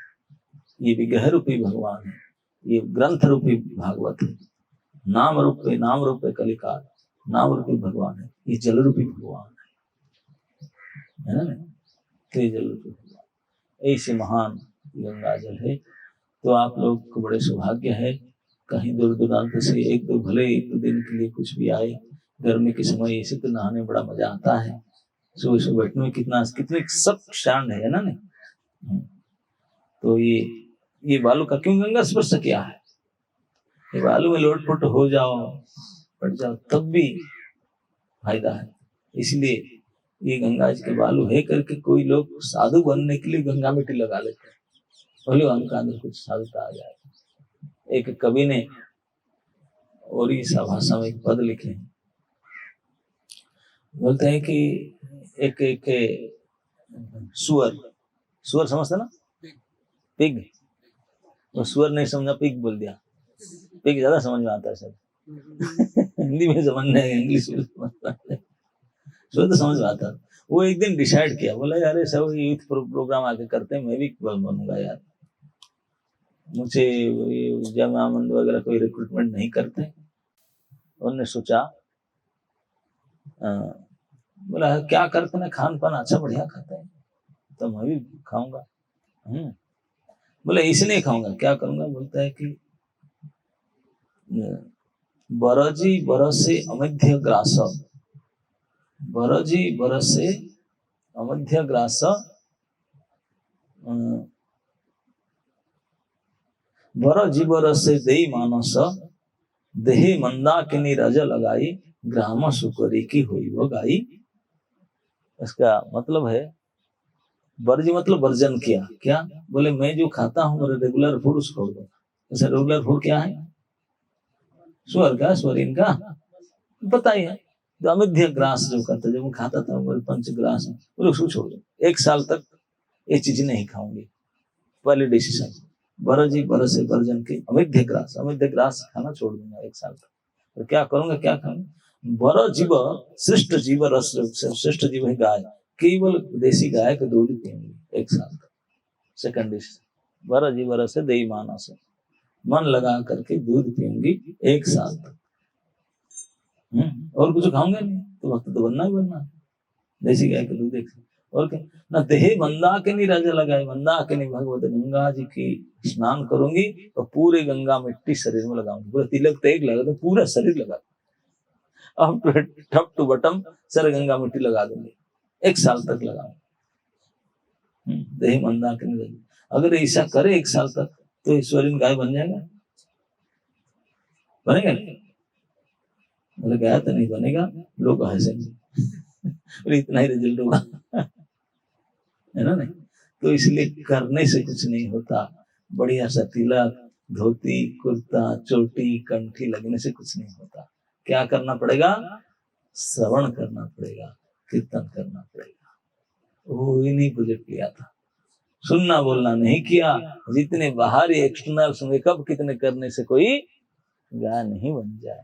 Speaker 1: ये विग्रह रूपी भगवान है, ये ग्रंथ रूपी भागवत है, नाम रूपे कलिकाल, नाम रूपी भगवान है, ये जल रूपी भगवान है ना। तो जल रूपी भगवान, ऐसे महान गंगा जल है। तो आप लोग को बड़े सौभाग्य है, कहीं दूर दूरांत से 1-2 भले 1 दिन के लिए कुछ भी आए, गर्मी के समय ऐसे तो नहाने में बड़ा मजा आता है, सुबह सुबह बैठने में कितने सब शांत है ना। नहीं, तो ये बालू का क्यों गंगा स्पर्श किया है, ये बालू में लोटपोट हो जाओ, पड़ जाओ, तब भी फायदा है। इसलिए ये गंगा जी के बालू है करके कोई लोग साधु बनने के लिए गंगा मिट्टी लगा लेते हैं, बोले उनका अंदर कुछ साधुता आ जाए। एक कवि ने ओडिशा भाषा में एक पद लिखे हैं, बोलते हैं कि एक सुअर समझते ना, पिग, वो सुअर नहीं समझा, पिग बोल दिया, पिग ज्यादा समझ में आता है सर हिंदी में समझना है, इंग्लिश में समझता है, सुअर तो समझ में आता है। वो एक दिन डिसाइड किया, बोला यार सब यूथ प्रोग्राम आके करते हैं, मैं भी बनूंगा यार, मुझे जमामंद वगैरह कोई रिक्रूटमेंट नहीं करते। उन्होंने सोचा, बोला क्या करते हैं, खान पान अच्छा बढ़िया खाते हैं, तो मैं भी खाऊंगा। बोले इसलिए खाऊंगा, क्या करूंगा, बोलता है कि बरजी बरसे अमध्य ग्रास, बरजी बरसे अमध्य ग्रास, बरजी बरसे देई मानस, देहे मंदाकिनी रज लगाई, ग्राम सुकरी की हुई वो गाई। इसका मतलब है वर्ज मतलब वर्जन किया। क्या बोले, मैं जो खाता हूँ मेरे रेगुलर फूड उसको छोड़ दो। जैसे रेगुलर फूड क्या है? स्वर का, स्वरीन का पता ही है। जो अमिध्य ग्रास जो करता, जो मैं खाता था वो पंच ग्रास, बोले उसको छोड़ दो, 1 साल तक ये चीज नहीं खाऊंगी। पहले डिसीजन बरजी बरस से वर्जन की अमिध्य ग्रास खाना छोड़ दूंगा 1 साल तक। तो क्या करूंगा, क्या खाऊंगा? बर जीव श्रेष्ठ जीव रस, श्रेष्ठ जीव है गाय, केवल देसी गाय का दूध पीऊंगी 1 साल तक। सेकंड डिसीजन बर जीव रस है दही मानस, मन लगा करके दूध पीऊंगी 1 साल तक। और कुछ खाऊंगा नहीं, तो वक्त तो बनना ही बनना है, देसी गाय का दूध 1 साल। और क्या ना, देहे मंदा के नहीं राजा लगाए, मंदा के नहीं भगवत गंगा जी की स्नान करूंगी तो पूरे गंगा मिट्टी शरीर में लगाऊंगी, पूरा तिलक तेग लगा दूं, पूरा शरीर लगा, अब टप टू बटम सर गंगा मिट्टी लगा दूंगी, 1 साल तक लगाऊंगी। देहे मंदा के नहीं, अगर ऐसा करे 1 साल तक तो ईश्वरीन गाय बन जाएगा, बनेगा नहीं? बोले गाय तो नहीं बनेगा, लोग हंसेंगे इतना ही रिजल्ट होगा है ना? नहीं तो इसलिए करने से कुछ नहीं होता। बढ़िया सा तिलक, धोती, कुर्ता, चोटी, कंठी लगने से कुछ नहीं होता। क्या करना पड़ेगा? श्रवण करना पड़ेगा, कीर्तन करना पड़ेगा। वो ही नहीं प्रोजेक्ट लिया था, सुनना बोलना नहीं किया। जितने बाहरी एक्सटर्नल मेकअप कितने करने से कोई गाय नहीं बन जाए,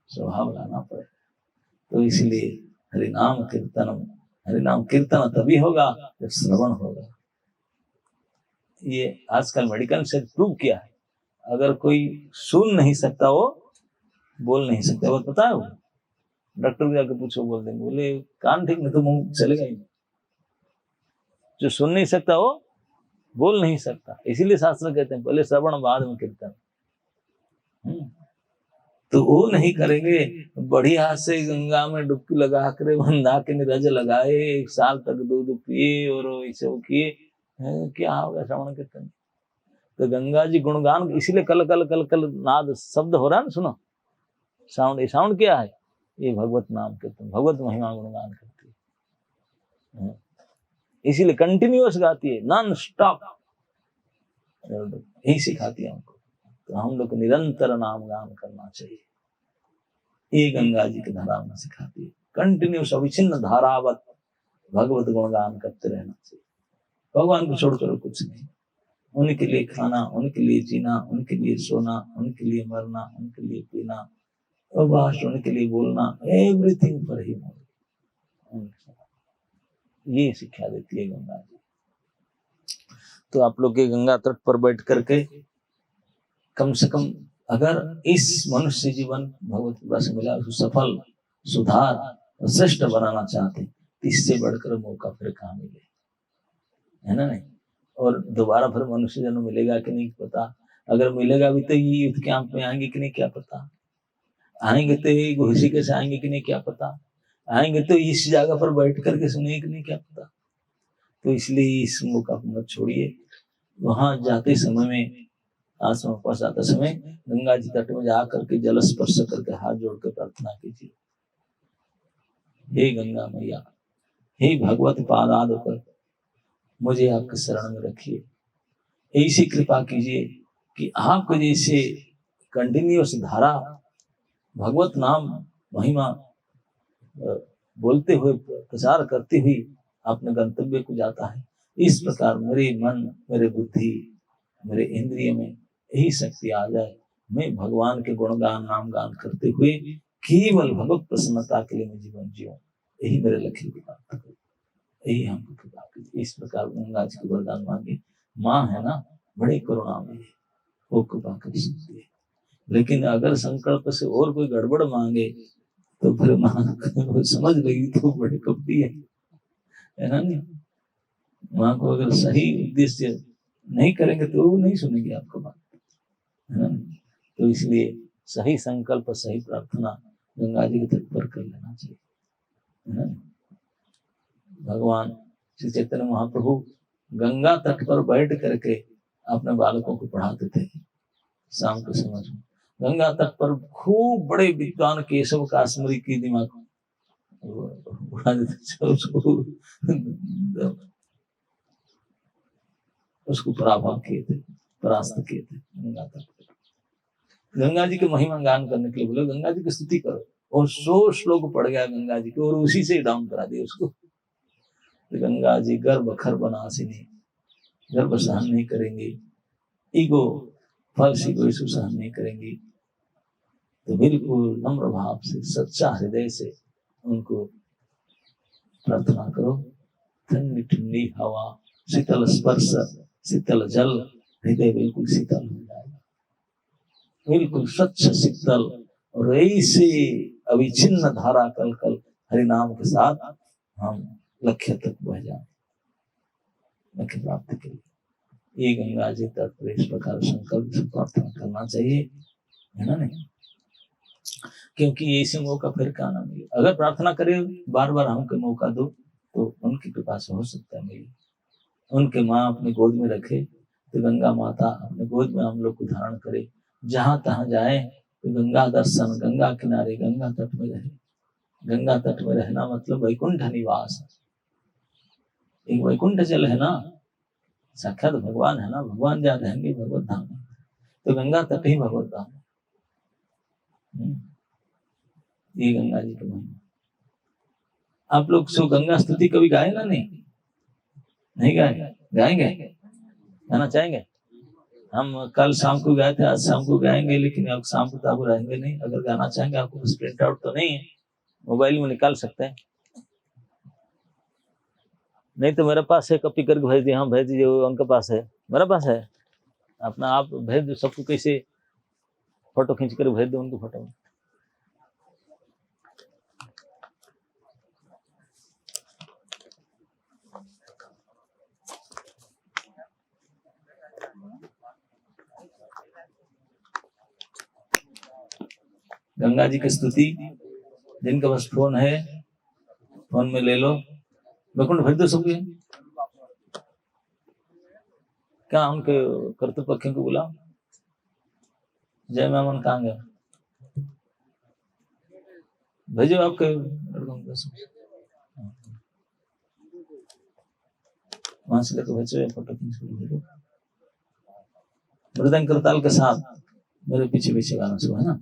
Speaker 1: स्वभाव लाना पड़ेगा। तो इसलिए हरिनाम कीर्तन, हरिनाम कीर्तन तभी होगा जब श्रवण होगा। ये आजकल मेडिकल से प्रूव किया है, अगर कोई सुन नहीं सकता वो बोल नहीं सकता, वो पता है, वो डॉक्टर को जाकर पूछो, बोल देंगे, बोले कान ठीक नहीं तो मुंह चलेगा ही नहीं। जो सुन नहीं सकता वो बोल नहीं सकता, इसीलिए शास्त्र कहते हैं पहले श्रवण बाद में कीर्तन। तो वो नहीं करेंगे, बढ़िया से गंगा में डुबकी लगा कर बंधा के निरज लगाए, 1 साल तक दूध पिए और ऐसे किए, क्या होगा श्रवण कीर्तन? तो गंगा जी गुणगान, इसीलिए कल कल कल कल नाद शब्द हो रहा है ना, सुनो साउंड। ये साउंड क्या है? ये भगवत नाम कीर्तन, भगवत महिमा गुणगान करती है, इसीलिए कंटिन्यूअस गाती है, नॉन स्टॉप, यही सिखाती है हमको। तो हम लोग को निरंतर नाम गान करना चाहिए, ये गंगा जी की धारा में सिखाती है। कंटिन्यूस अविच्छिन्न धारावत भगवत गुणगान करते रहना चाहिए। भगवान को छोड़कर कुछ नहीं, उनके लिए खाना, उनके लिए जीना, उनके लिए सोना, उनके लिए मरना, उनके लिए पीना, बस उनके लिए बोलना, एवरीथिंग पर ही ये शिक्षा देती है गंगा जी। तो आप लोग के गंगा तट पर बैठ करके कम से कम अगर इस मनुष्य जीवन भगवत कृपा से मिला उसको सफल, सुधार और श्रेष्ठ बनाना चाहते, इससे बढ़कर मौका फिर कहाँ मिले, है ना? नहीं, और दोबारा फिर मनुष्य जन्म मिलेगा कि नहीं पता। अगर मिलेगा भी तो ये युद्ध कैंप में आएंगे कि नहीं क्या पता, आएंगे तो ये घोषी कैसे आएंगे कि नहीं क्या पता, आएंगे तो इस जगह पर बैठ करके सुनेंगे कि नहीं क्या पता। तो इसलिए इस मौका को मत छोड़िए। वहां जाते समय में, आश्रम पास आते समय गंगा जी तट में जाकर के जल स्पर्श करके हाथ जोड़ कर प्रार्थना कीजिए, हे गंगा मैया, हे भगवत पादाद पर मुझे आपके शरण में रखिए, ऐसी कृपा कीजिए कि आपको जैसे कंटिन्यूअस धारा भगवत नाम महिमा बोलते हुए, प्रचार करते हुए अपने गंतव्य को जाता है, इस प्रकार मेरे मन, मेरे बुद्धि, मेरे इंद्रिय में यही शक्ति आ जाए, मैं भगवान के गुणगान नाम गान करते हुए केवल भगवत प्रसन्नता के लिए मैं जीवन जीऊं, यही मेरे लक्ष्य की प्राप्त करूं, यही हमको कृपा कीजिए। इस प्रकार गंगा जी को वरदान मांगे। माँ है ना, बड़े करुणामयी है, वो कृपा कर सकती है। लेकिन अगर संकल्प से और कोई गड़बड़ मांगे तो फिर माँ समझ लेगी तो बड़े कपटी है ना? नहीं, माँ को अगर सही उद्देश्य नहीं करेंगे तो वो नहीं सुनेगी आपको बात, है ना? तो इसलिए सही संकल्प, सही प्रार्थना गंगा जी के तट पर कर लेना चाहिए, है ना? भगवान श्री चैतन्य महाप्रभु गंगा तट पर बैठ करके अपने बालकों को पढ़ाते थे शाम के समय में। गंगा तट पर खूब बड़े विद्वान केशव काश्मीरी की दिमाग उसको पराभव किए थे, परास्त किए थे गंगा तट पर। गंगा जी के महिमा गान करने के लिए बोले गंगा जी की स्तुति करो, और 100 श्लोक पड़ गया गंगा जी के, और उसी से डाउन करा दिया उसको। तो गंगा जी गर्भ खर बनासिनी, गर्भ सहन नहीं करेंगी, ईगो फल्स ईगो सहन नहीं करेंगी, तो बिल्कुल नम्र भाव से सच्चा हृदय से उनको प्रार्थना करो। ठंडी ठंडी हवा, शीतल स्पर्श, शीतल जल, हृदय बिल्कुल शीतल हो जाएगा, बिल्कुल स्वच्छ शीतल, और ऐसे अविच्छिन्न धारा कल कल हरिनाम के साथ हम लक्ष्य तक बह जाए, लक्ष्य प्राप्ति के लिए। ये गंगा जी तट पर इस प्रकार संकल्प से प्रार्थना करना चाहिए, है ना नहीं? क्योंकि ऐसे मौका फिर कहाँ ना मिले। अगर प्रार्थना करे बार बार हमको मौका दो, तो उनकी कृपा से हो सकता है मिले। उनके माँ अपनी गोद में रखे, तो गंगा माता अपने गोद में हम लोग को धारण करे, जहां तहां जाए तो गंगा दर्शन, गंगा किनारे, गंगा तट में रहे। गंगा तट में रहना मतलब वैकुंठ निवास। एक वैकुंठ जल है ना, साक्षात भगवान है ना, भगवान जहाँ रहेंगे भगवत धाम, तो गंगा तट ही भगवत धाम। ये गंगा जी की महिमा। आप लोग सो गंगा स्तुति कभी गाए ना? नहीं गाए? गाएंगे? गाना चाहेंगे? हम कल शाम को गाए थे, आज शाम को गाएंगे, लेकिन अब शाम को तो आप रहेंगे नहीं। अगर गाना चाहेंगे, आपको प्रिंट आउट तो नहीं है, मोबाइल में निकाल सकते हैं, नहीं तो मेरे पास है, कॉपी करके भेज दिए। हाँ भेज दीजिए, उनके पास है, मेरे पास है अपना, आप भेज दो सबको। कैसे फोटो खींच कर भेज दो उनको फोटो। गंगा जी की स्तुति जिनका बस फोन है, फोन में ले लो, वैकुंठ भेज दो सबके। क्या उनके कर्तृपक्षों को बुलाओ। जय मेमन कहाँ गया? भेजो आपके वहां से लेकर भेजो, फोटो खींच कर भेजो। मृदंग करताल के साथ मेरे पीछे पीछे गाना सुना है ना।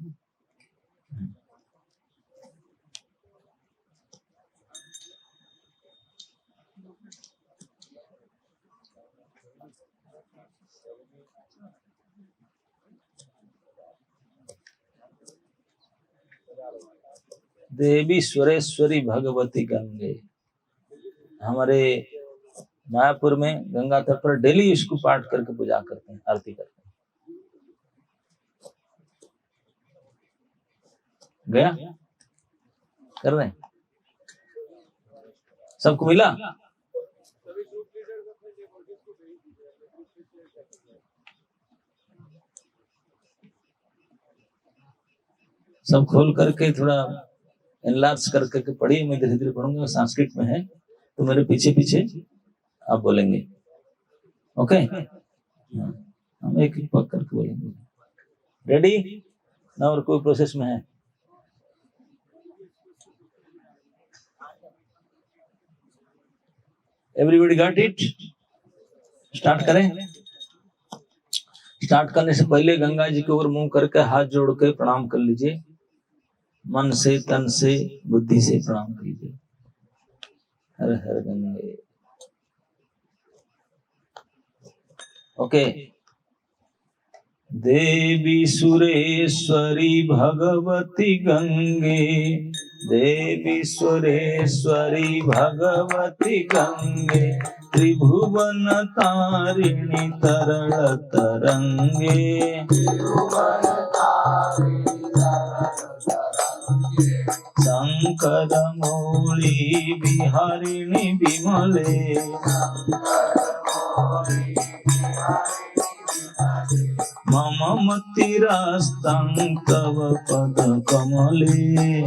Speaker 1: देवी सुरेश्वरी भगवती गंगे, हमारे मायापुर में गंगा तट पर डेली इसको पाठ करके पूजा करते हैं, आरती करते हैं। गया कर रहे हैं, सबको मिला। सब खोल करके थोड़ा एनलार्ज करके पढ़िए। मैं धीरे धीरे पढ़ूंगा, संस्कृत में है, तो मेरे पीछे पीछे आप बोलेंगे, ओके? हम एक एक पक करके बोलेंगे। रेडी ना? और कोई प्रोसेस में है? Everybody got it? स्टार्ट करें। स्टार्ट करने से पहले गंगा जी की ओर मुंह करके हाथ जोड़ के प्रणाम कर लीजिए। मन से, तन से, बुद्धि से प्रणाम कीजिए। हर हर गंगे। ओके। देवी सुरेश्वरी भगवती गंगे, देवी सुरेश्वरी भगवती गंगे, त्रिभुवन तारिणी तरल तरंगे, शंकर मौली बिहारिणी विमले, मम मतिरास्तं तव पद कमले,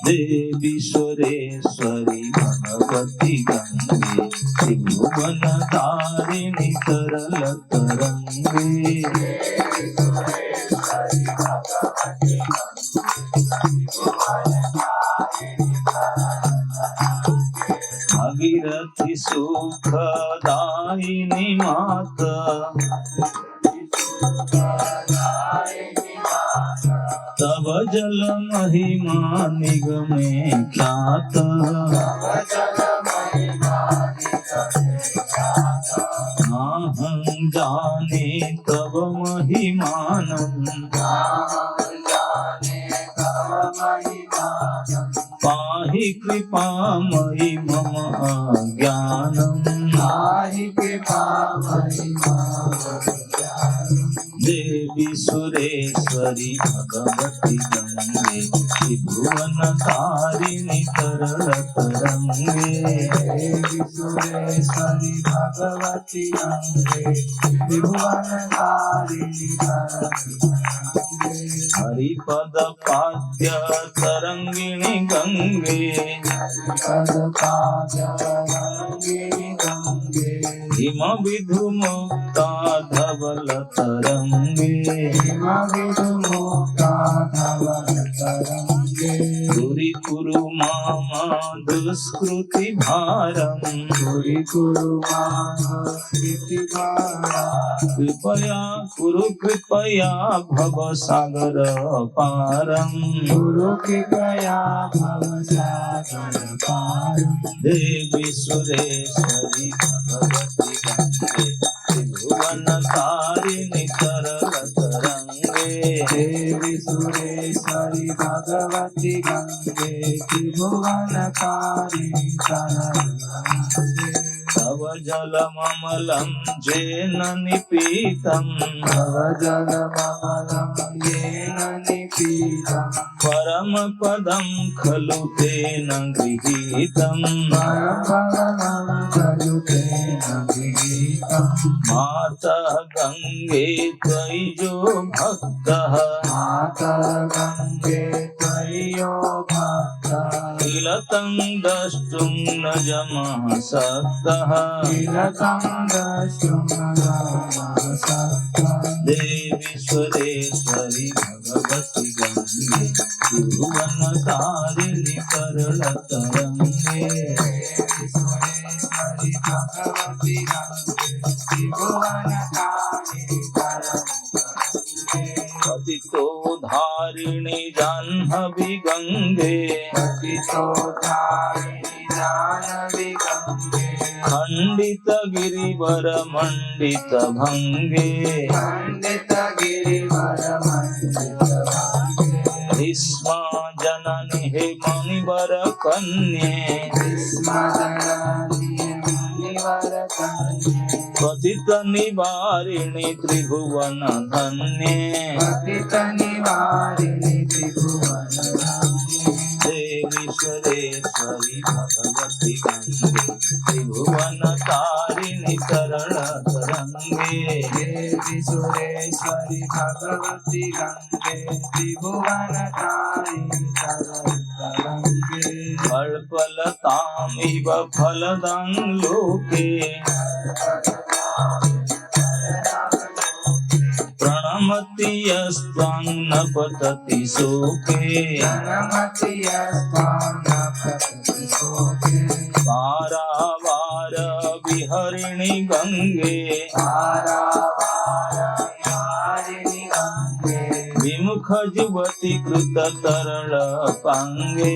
Speaker 1: देवी सुरेश्वरी भगवती भगवती गंगे त्रिभुवन तारिणी तरल तरंगे भागीरथी सुखदायिनी माता तब जल महिमा निगमे ख्यात नाहं जाने तब महिमानं पाहि कृपामयि मम अज्ञानम् देवी सुरेश्वरी भगवती गंगे त्रिभुवन तारिणी तरल तरंगे देवी सुरेश्वरी भगवती गंगे त्रिभुवन तारिणी हरिपद पाद्य तरंगिणी गंगे हिम विधु मुक्ता धवल तरंगे दूरी कुरु मामा दुष्कृति भारम कृपया कुरु कृपया भव सागर पारम देवी सुरेश्वरी भगवती गंगे त्रिभुवन तारिणी तरल तरंगे देवी सुरेश्वरी भगवती गंगे त्रिभुवन तारिणी तरल तव जलममलं येन निपीतं परमपदं खलु तेन गृहीतं मातः गंगे त्वयि जो भक्तः किलतं द्रष्टुं न जमः सक्तः देवी सुरेश्वरी भगवती गंगे त्रिभुवन तारिणी तरल तरंगे पतितो धारिणी जाह्नवी गंगे खंडित गिरिवर मंडित भंगे भीष्मा जननी हे मणिवर कन्ये पतित निवारिणी त्रिभुवन धन्ये देवी सुरेश्वरी भगवती गंगे त्रिभुवन तारिणी तरल तरंगे देवी सुरेश्वरी भगवती गंगे त्रिभुवन तारिणी तरल तरंगे फलफलतामिव फलदं लोके प्रणमति यस्त्वं न पतति शोके पारावार विहरिणि गंगे विमुख युवती कृत तरल पांगे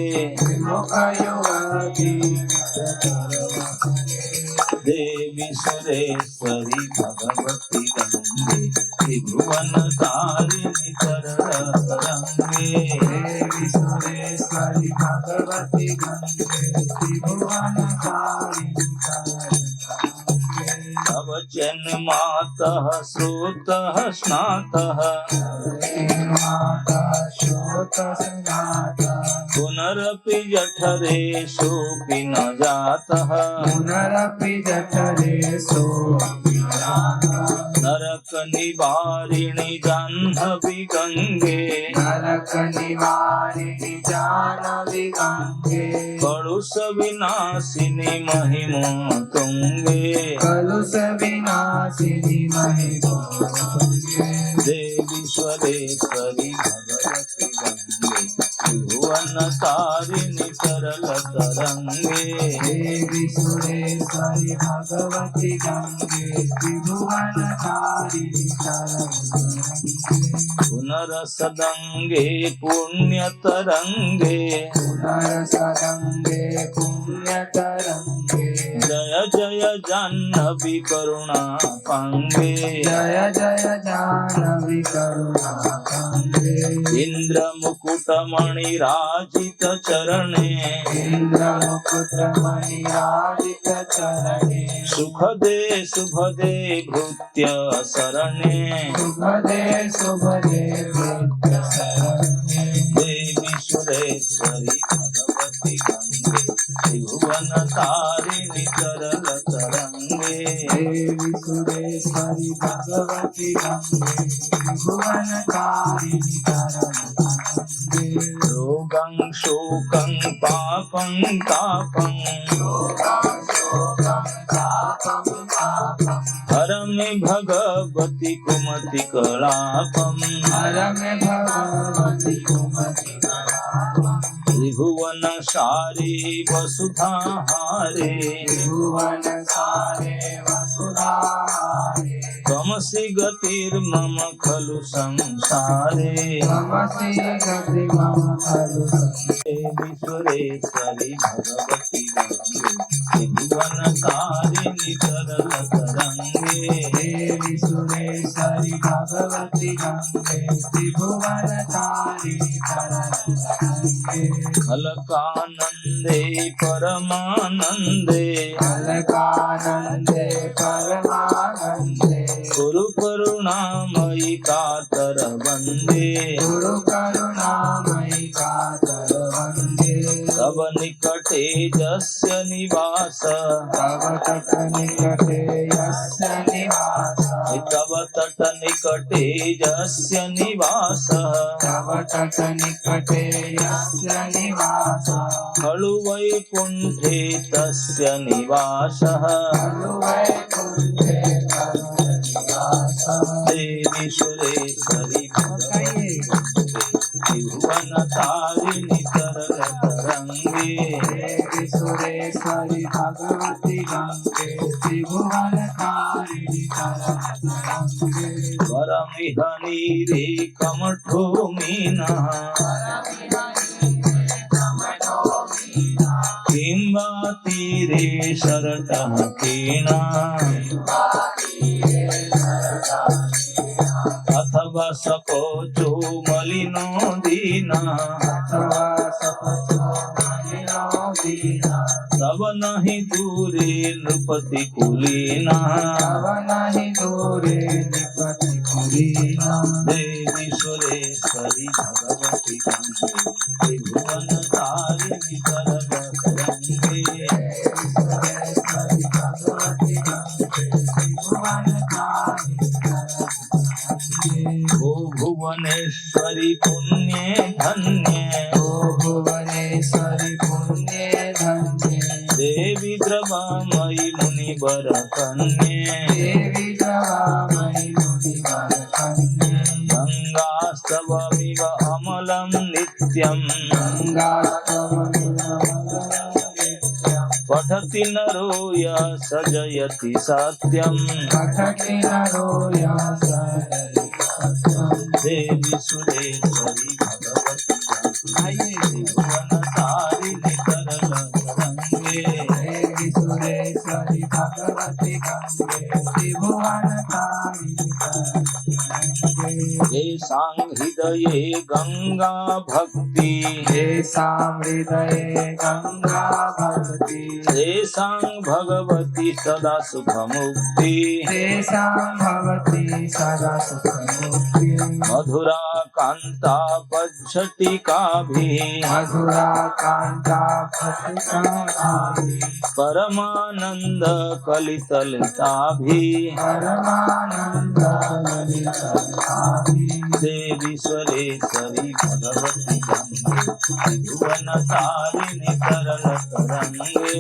Speaker 1: देवी सुरेश्वरी भगवती गंगे त्रिभुवन तारिणी तरल तरंगे देवी सुरेश्वरी भगवती गंगे त्रिभुवन तारिणी तव जन्मातः श्रोतः स्नातः पुनरपि जठरे सोऽपि न जातः नरक निवारिणी जाह्नवी गंगे
Speaker 2: नरक निवारिणी जाह्नवी गंगे
Speaker 1: कलुष विनाशिनी महिमा तुंगे
Speaker 2: कलुष विनाशिनी महिमा तुंगे
Speaker 1: देवी सुरेश्वरी भगवती गंगे त्रिभुवन तारिणी तरल तरंगे
Speaker 2: देवी सुरेश्वरी भगवती गंगे त्रिभुवन तारिणी तरल तरंगे
Speaker 1: पुनरसदंगे पुण्य तरंगे
Speaker 2: पुनरसदंगे पुण्य तरंगे
Speaker 1: जय जय जाह्नवी करुणा पांगे
Speaker 2: जय जय जाह्नवी करुणा पांगे
Speaker 1: इंद्र मुकुट मणिराजित चरणे
Speaker 2: इंद्र मुकुट मणिराजित चरणे
Speaker 1: सुखदे शुभदे भृत्य शरणे
Speaker 2: शुभदे शुभदे भृत्य शरणे
Speaker 1: देवी सुरेश्वरी भगवती गंगे त्रिभुवन तारिणी तरल तरंगे
Speaker 2: देवी सुरेश्वरी भगवती गंगे त्रिभुवन तारिणी तरल तरंगे
Speaker 1: रोगं शोकं पापं तापं हर मे भगवती कुमति कलापं
Speaker 2: हर मे भगवती कुमति कलापं
Speaker 1: त्रिभुवन सारे वसुधाहारे
Speaker 2: त्रिभुवन सारे वसुधाहारे
Speaker 1: तमसि गतिर्मम खलु संसारे
Speaker 2: तमसि गति मम खलु संसारे
Speaker 1: देवी सुरेश्वरी भगवती गंगे त्रिभुवन तारिणी तरल तरंगे
Speaker 2: देवी सुरेश्वरी भगवती गंगे त्रिभुवन तारिणी तरल तरंगे
Speaker 1: अलकानंदे परमानंदे
Speaker 2: अलकानंदे परमानंदे
Speaker 1: गुरु करुणामयी कातर वंदे
Speaker 2: गुरु करुणामयि कातर वंदे
Speaker 1: तब निकटे जस्य निवास
Speaker 2: तव तट निकटे यस्य निवास
Speaker 1: तब तट निकटे जस्य निवास
Speaker 2: तव तट निकटे यस्य निवास
Speaker 1: खलु वैकुंठे तस्य निवासः
Speaker 2: खलु वैकुंठे तस्य निवास
Speaker 1: देवी सुरेश्वरी भगवती त्रिभुवन तारिणी तरल तरंगे
Speaker 2: देवी सुरेश्वरी भगवती गंगे त्रिभुवन तारिणी तरल तरंगे
Speaker 1: परमिह नीरे कमठो मीनः किंवा तीरे शरटः केना अथवा सकोचो मलिनो दीनः
Speaker 2: अथवा सपथो मलिनो दीनः
Speaker 1: तब नहि दूरे नृपति कुलीनः
Speaker 2: तव नहि दूरे निपति कुलीनः
Speaker 1: देवी सुरेश्वरी भगवती गंगे त्रिभुवन तारिणी तरल तरंगे
Speaker 2: सुरेश्वरी भगवती गंगे त्रिभुवन तारिणी तरल तरंगे
Speaker 1: ओ भुवनेश्वरी पुण्ये धन्ये
Speaker 2: ओ भुवनेश्वरी पुण्ये धन्ये
Speaker 1: देवी द्रवामयी मुनिवर कन्ये
Speaker 2: देवी द्रवामयि मुनिवर कन्ये
Speaker 1: गंगास्तवमिव अमलं नित्यं पठति नरो य सजयति सत्यं
Speaker 2: पठति नरो यः सजयति सत्यं
Speaker 1: देवी सुरेश्वरी भगवती त्रिभुवन तारिणी तरल तरंगे
Speaker 2: देवी सुरेश्वरी भगवती गंगे त्रिभुवन तारिणी तरल तरंगे
Speaker 1: येषां हृदये गंगा भक्ति
Speaker 2: येषां हृदये गंगा भवति
Speaker 1: तेषां भगवती सदा सुखमुक्ति
Speaker 2: तेषां भवति सदा सुखमुक्तिः
Speaker 1: मधुरा कांता पज्झटिका भी
Speaker 2: मधुरा कांता फटकाभी
Speaker 1: परमानंद कलितलता भी
Speaker 2: परमानंद ललिताभी
Speaker 1: देवी सुरेश्वरी भगवती गंगे त्रिभुवन तारिणी तरल तरंगे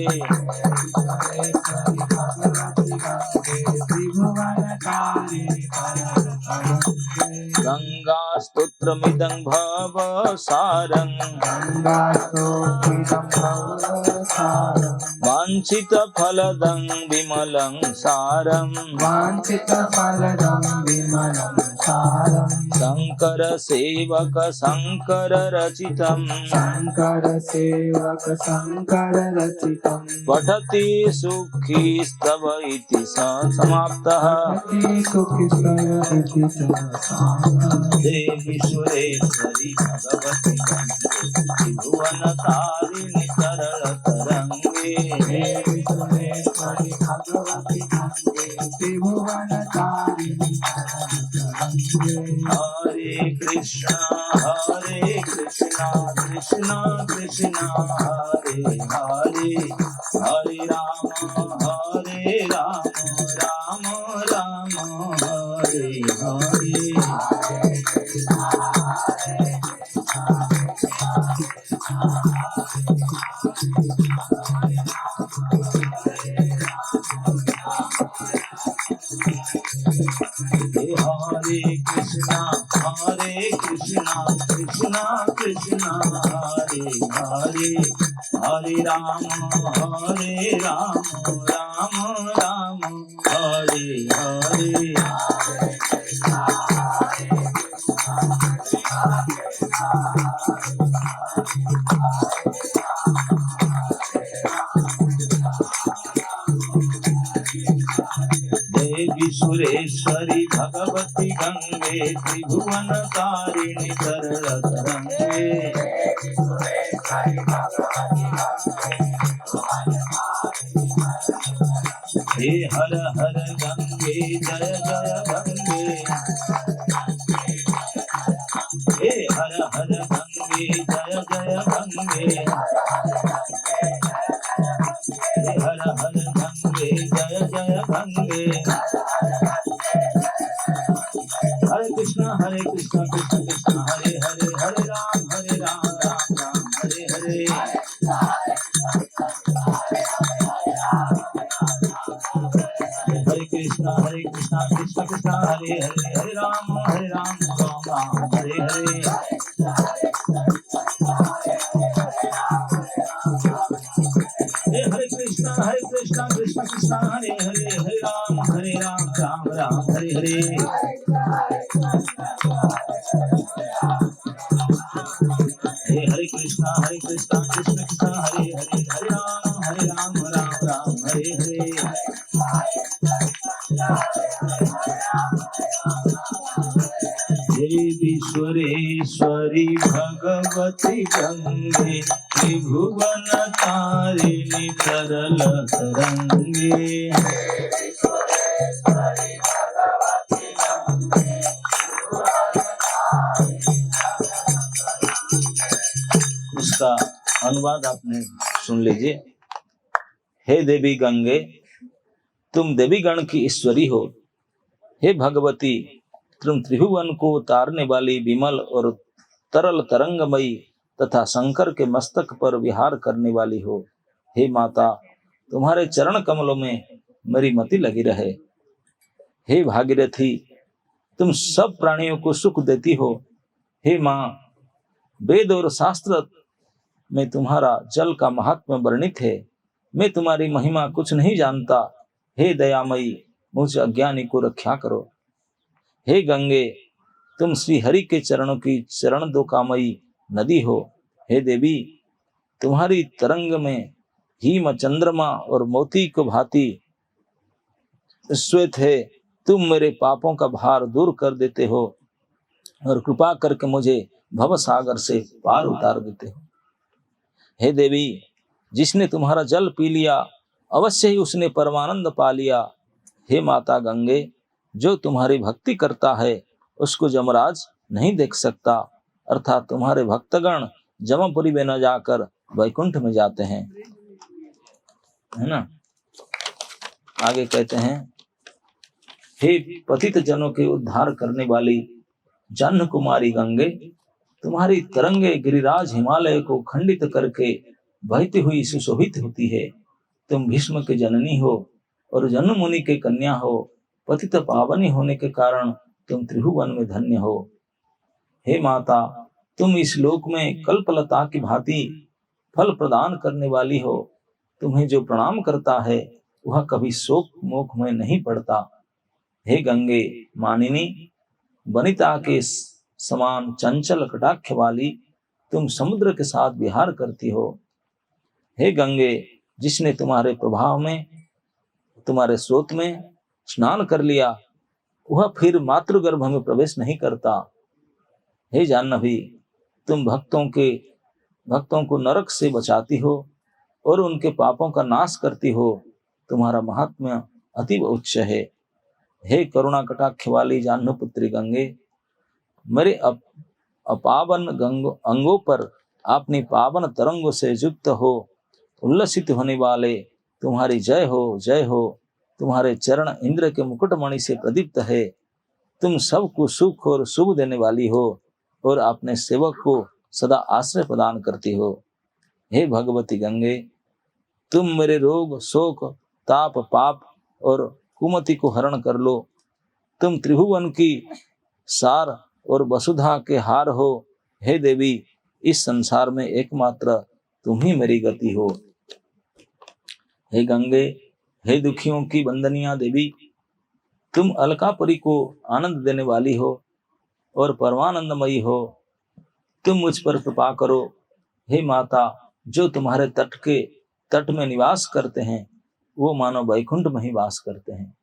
Speaker 1: गंगा स्तोत्रमिदं भव सारं वांछित फलदं विमलं सारं शंकर सेवक शंकर रचितं
Speaker 2: शंकर सेवक शंकर रचितं
Speaker 1: पठति सुखी स्तव इति समाप्तः देवी सुरेश्वरी भगवती गंगे त्रिभुवन तारिणी तरल तरंगे हरे कृष्णा कृष्णा कृष्णा हरे हरे हरे राम राम राम हरे हरे हरे कृष्णा कृष्णा कृष्णा हरे हरे हरे राम राम राम हरे हरे देवी सुरेश्वरी भगवती गंगे त्रिभुवन तारिणी तरल तरंगे हे हर हर गंगे जय जय गंगे हे हर हर गंगे जय जय गंगे हे हर हर गंगे जय जय गंगे हरे कृष्णा कृष्ण कृष्ण हरे हरे हरे राम राम राम हरे हरे हरे कृष्णा कृष्ण कृष्ण हरे हरे हरे राम राम राम हरे हरे हरे कृष्णा कृष्ण कृष्ण हरे हरे हरे राम राम राम हरे हरे हरे कृष्णा कृष्ण कृष्ण हरे हरे हरे राम राम हरे हरे देवी सुरेश्वरी भगवती गंगे त्रिभुवन तारिणी तरल तरंगे उसका अनुवाद आपने सुन लीजिए। हे देवी गंगे, तुम देवी गण की ईश्वरी हो। हे भगवती, तुम त्रिभुवन को तारने वाली विमल और तरल तरंगमयी तथा शंकर के मस्तक पर विहार करने वाली हो। हे माता, तुम्हारे चरण कमलों में मेरी मति लगी रहे। हे भागीरथी, तुम सब प्राणियों को सुख देती हो। हे माँ, वेद और शास्त्र में तुम्हारा जल का महात्म्य वर्णित है। मैं तुम्हारी महिमा कुछ नहीं जानता। हे दयामयी, मुझ अज्ञानी को रक्षा करो। हे गंगे, तुम श्री हरि के चरणों की चरण दोकामयी नदी हो। हे देवी, तुम्हारी तरंग में हिम चंद्रमा और मोती को भांति श्वेत है। तुम मेरे पापों का भार दूर कर देते हो और कृपा करके मुझे भव सागर से पार उतार देते हो। हे देवी, जिसने तुम्हारा जल पी लिया अवश्य ही उसने परमानंद पा लिया। हे माता गंगे, जो तुम्हारी भक्ति करता है उसको यमराज नहीं देख सकता, अर्थात तुम्हारे भक्तगण जमपुरी में न जाकर वैकुंठ में जाते हैं, है ना। आगे कहते हैं, हे पतित जनों के उद्धार करने वाली जन्म कुमारी गंगे, तुम्हारी तरंगे गिरिराज हिमालय को खंडित करके बहती हुई सुशोभित होती है। तुम भीष्म के जननी हो और जनु मुनि के कन्या हो। पतित पावनी होने के कारण तुम त्रिभुवन में धन्य हो। हे माता, तुम इस लोक में कल्पलता की भांति फल प्रदान करने वाली हो। तुम्हें जो प्रणाम करता है वह कभी शोक मोह में नहीं पड़ता। हे गंगे मानिनी, वनिता के समान चंचल कटाक्ष वाली तुम समुद्र के साथ विहार करती हो। हे गंगे, जिसने तुम्हारे प्रभाव में, तुम्हारे स्रोत में स्नान कर लिया, वह फिर मातृगर्भ में प्रवेश नहीं करता। हे जाह्नवी, तुम भक्तों को नरक से बचाती हो और उनके पापों का नाश करती हो। तुम्हारा महात्म्य अतीव उच्च है। हे करुणा कटाक्ष वाली जाह्नपुत्री गंगे, मेरे अपावन अंगों पर अपनी पावन तरंगों से युक्त हो उल्लसित होने वाले तुम्हारी जय हो, जय हो। तुम्हारे चरण इंद्र के मुकुटमणि से प्रदीप्त है। तुम सबको सुख और शुभ देने वाली हो और अपने सेवक को सदा आश्रय प्रदान करती हो। हे भगवती गंगे, तुम मेरे रोग, शोक, ताप, पाप और कुमति को हरण कर लो। तुम त्रिभुवन की सार और वसुधा के हार हो। हे देवी, इस संसार में एकमात्र तुम ही मेरी गति हो। हे गंगे, हे दुखियों की वंदनीय देवी, तुम अलकापुरी को आनंद देने वाली हो और परमानंदमयी हो। तुम मुझ पर कृपा करो। हे माता, जो तुम्हारे तट में निवास करते हैं वो मानो वैकुंठ में ही वास करते हैं।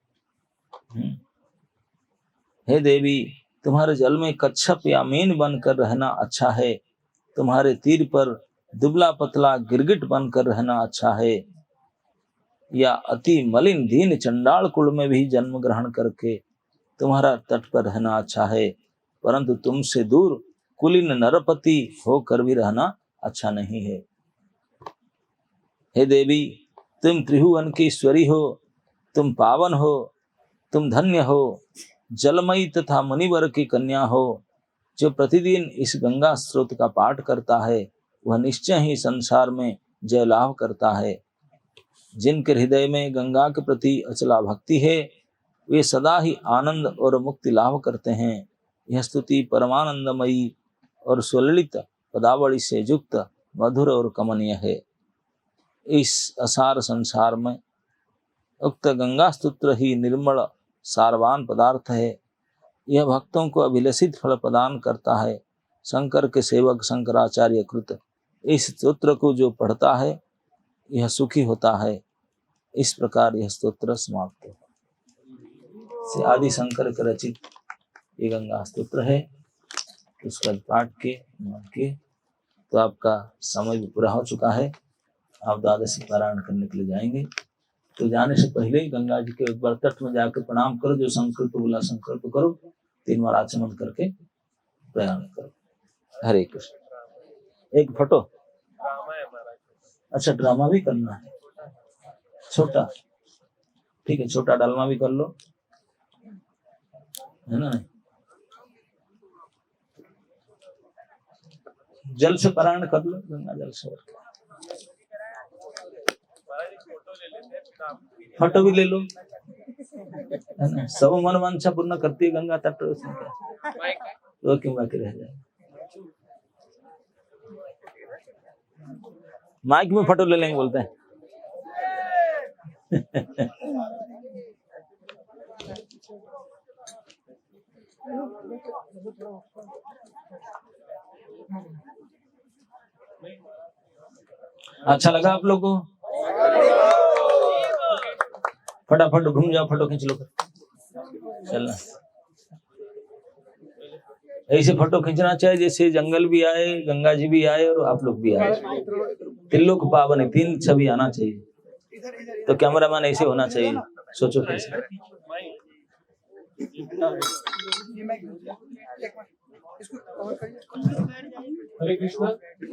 Speaker 1: हे देवी, तुम्हारे जल में कच्छप या मीन बनकर रहना अच्छा है। तुम्हारे तीर पर दुबला पतला गिरगिट बनकर रहना अच्छा है, या अति मलिन दीन चंडाल कुल में भी जन्म ग्रहण करके तुम्हारा तट पर रहना अच्छा है, परंतु तुमसे दूर कुलीन नरपति होकर भी रहना अच्छा नहीं है। हे देवी, तुम त्रिभुवन की ईश्वरी हो। तुम पावन हो, तुम धन्य हो, जलमयी तथा मुनिवर की कन्या हो। जो प्रतिदिन इस गंगा स्रोत का पाठ करता है वह निश्चय ही संसार में जय लाभ करता है। जिनके हृदय में गंगा के प्रति अचला भक्ति है वे सदा ही आनंद और मुक्ति लाभ करते हैं। यह स्तुति परमानंदमयी और सुललित पदावली से युक्त मधुर और कमनीय है। इस असार संसार में उक्त गंगा स्तोत्र ही निर्मल सारवान पदार्थ है। यह भक्तों को अभिलषित फल प्रदान करता है। शंकर के सेवक शंकराचार्य कृत इस स्तोत्र को जो पढ़ता है यह सुखी होता है। इस प्रकार यह स्तोत्र समाप्त है। से आदि शंकर के रचित ये गंगा स्तोत्र है। उसका पाठ के तो आपका समय भी पूरा हो चुका है। आप द्वादशी पारायण करने के लिए जाएंगे तो जाने से पहले ही गंगा जी के एक बार तट में जाकर प्रणाम करो। जो संकल्प बोला संकल्प करो, 3 बार आचमन करके प्रयाण करो। हरे कृष्ण। एक फोटो, अच्छा ड्रामा भी करना है, छोटा ठीक है, छोटा डालमा भी कर लो, है ना। जल से पारायण कर लो, गंगा जल से। फोटो भी ले लो, है ना। सब मन वांछा पूर्ण करती है गंगा तट, उसमें क्या तो क्यों बाकी रह जाए। माइक में फोटो ले लेंगे बोलते हैं। अच्छा लगा आप लोगों को? फटाफट घूम जाओ, फोटो खींच लो। चलना ऐसे फोटो खींचना चाहिए जैसे जंगल भी आए, गंगा जी भी आए और आप लोग भी आए। त्रिलोक पावन, 3 छवि आना चाहिए। तो कैमरामैन ऐसे होना चाहिए। सोचो कैसे।
Speaker 3: हरे कृष्णा,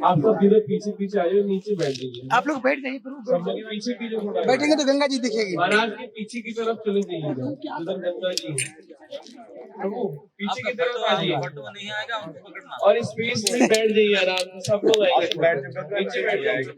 Speaker 3: आप लोग इधर पीछे पीछे आइए, नीचे बैठ जाइए।
Speaker 4: आप लोग बैठ जाइए
Speaker 3: सब लोग पीछे पीछे थोड़ा
Speaker 4: बैठेंगे तो गंगा जी दिखेगी।
Speaker 3: महाराज के पीछे की तरफ चले जाइए, उधर गंगा जी है। प्रभु पीछे की तरफ आ जाइए
Speaker 1: नहीं आएगा उनको पकड़ना।
Speaker 3: और स्पेस में बैठ जाइए आराम से, सब लोग आएंगे, नीचे बैठ जाएंगे।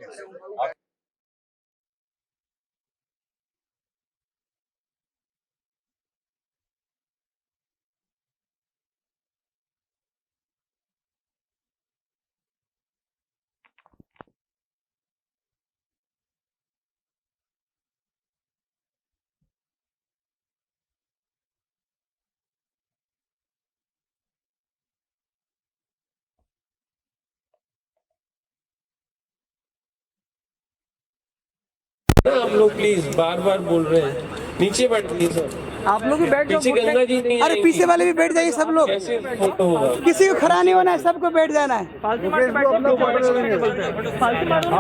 Speaker 3: हम लोग प्लीज बार बार बोल रहे हैं, नीचे बैठिए सब।
Speaker 4: आप लोग भी बैठ जाओ।
Speaker 3: पीछे गंगा जी नहीं
Speaker 4: अरे पीछे वाले भी बैठ जाइए सब लोग।
Speaker 3: कैसे फोटो होगा?
Speaker 4: किसी को खड़ा नहीं होना है, सबको बैठ जाना है।
Speaker 3: आप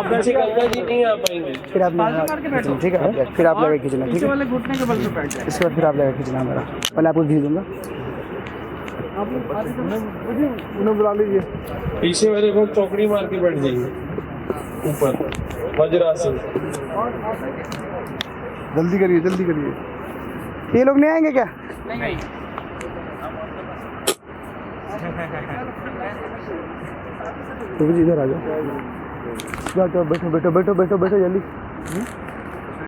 Speaker 3: पीछे गंगा जी नहीं आ पाएंगे।
Speaker 4: फिर आप ठीक है, फिर आप लगे खींचना, ठीक है। इसके बाद फिर आप लगे खींचना मेरा, पहले आपको भेज दूंगा। उन्हें बुला लीजिए।
Speaker 3: पीछे वाले लोग चौकड़ी मार के बैठ जाइए ऊपर, वज्रासन।
Speaker 4: जल्दी करिए, जल्दी करिए। ये लोग नहीं आएंगे क्या? नहीं। तो इधर आ जाओ, बैठो बैठो बैठो बैठो बैठो जल्दी।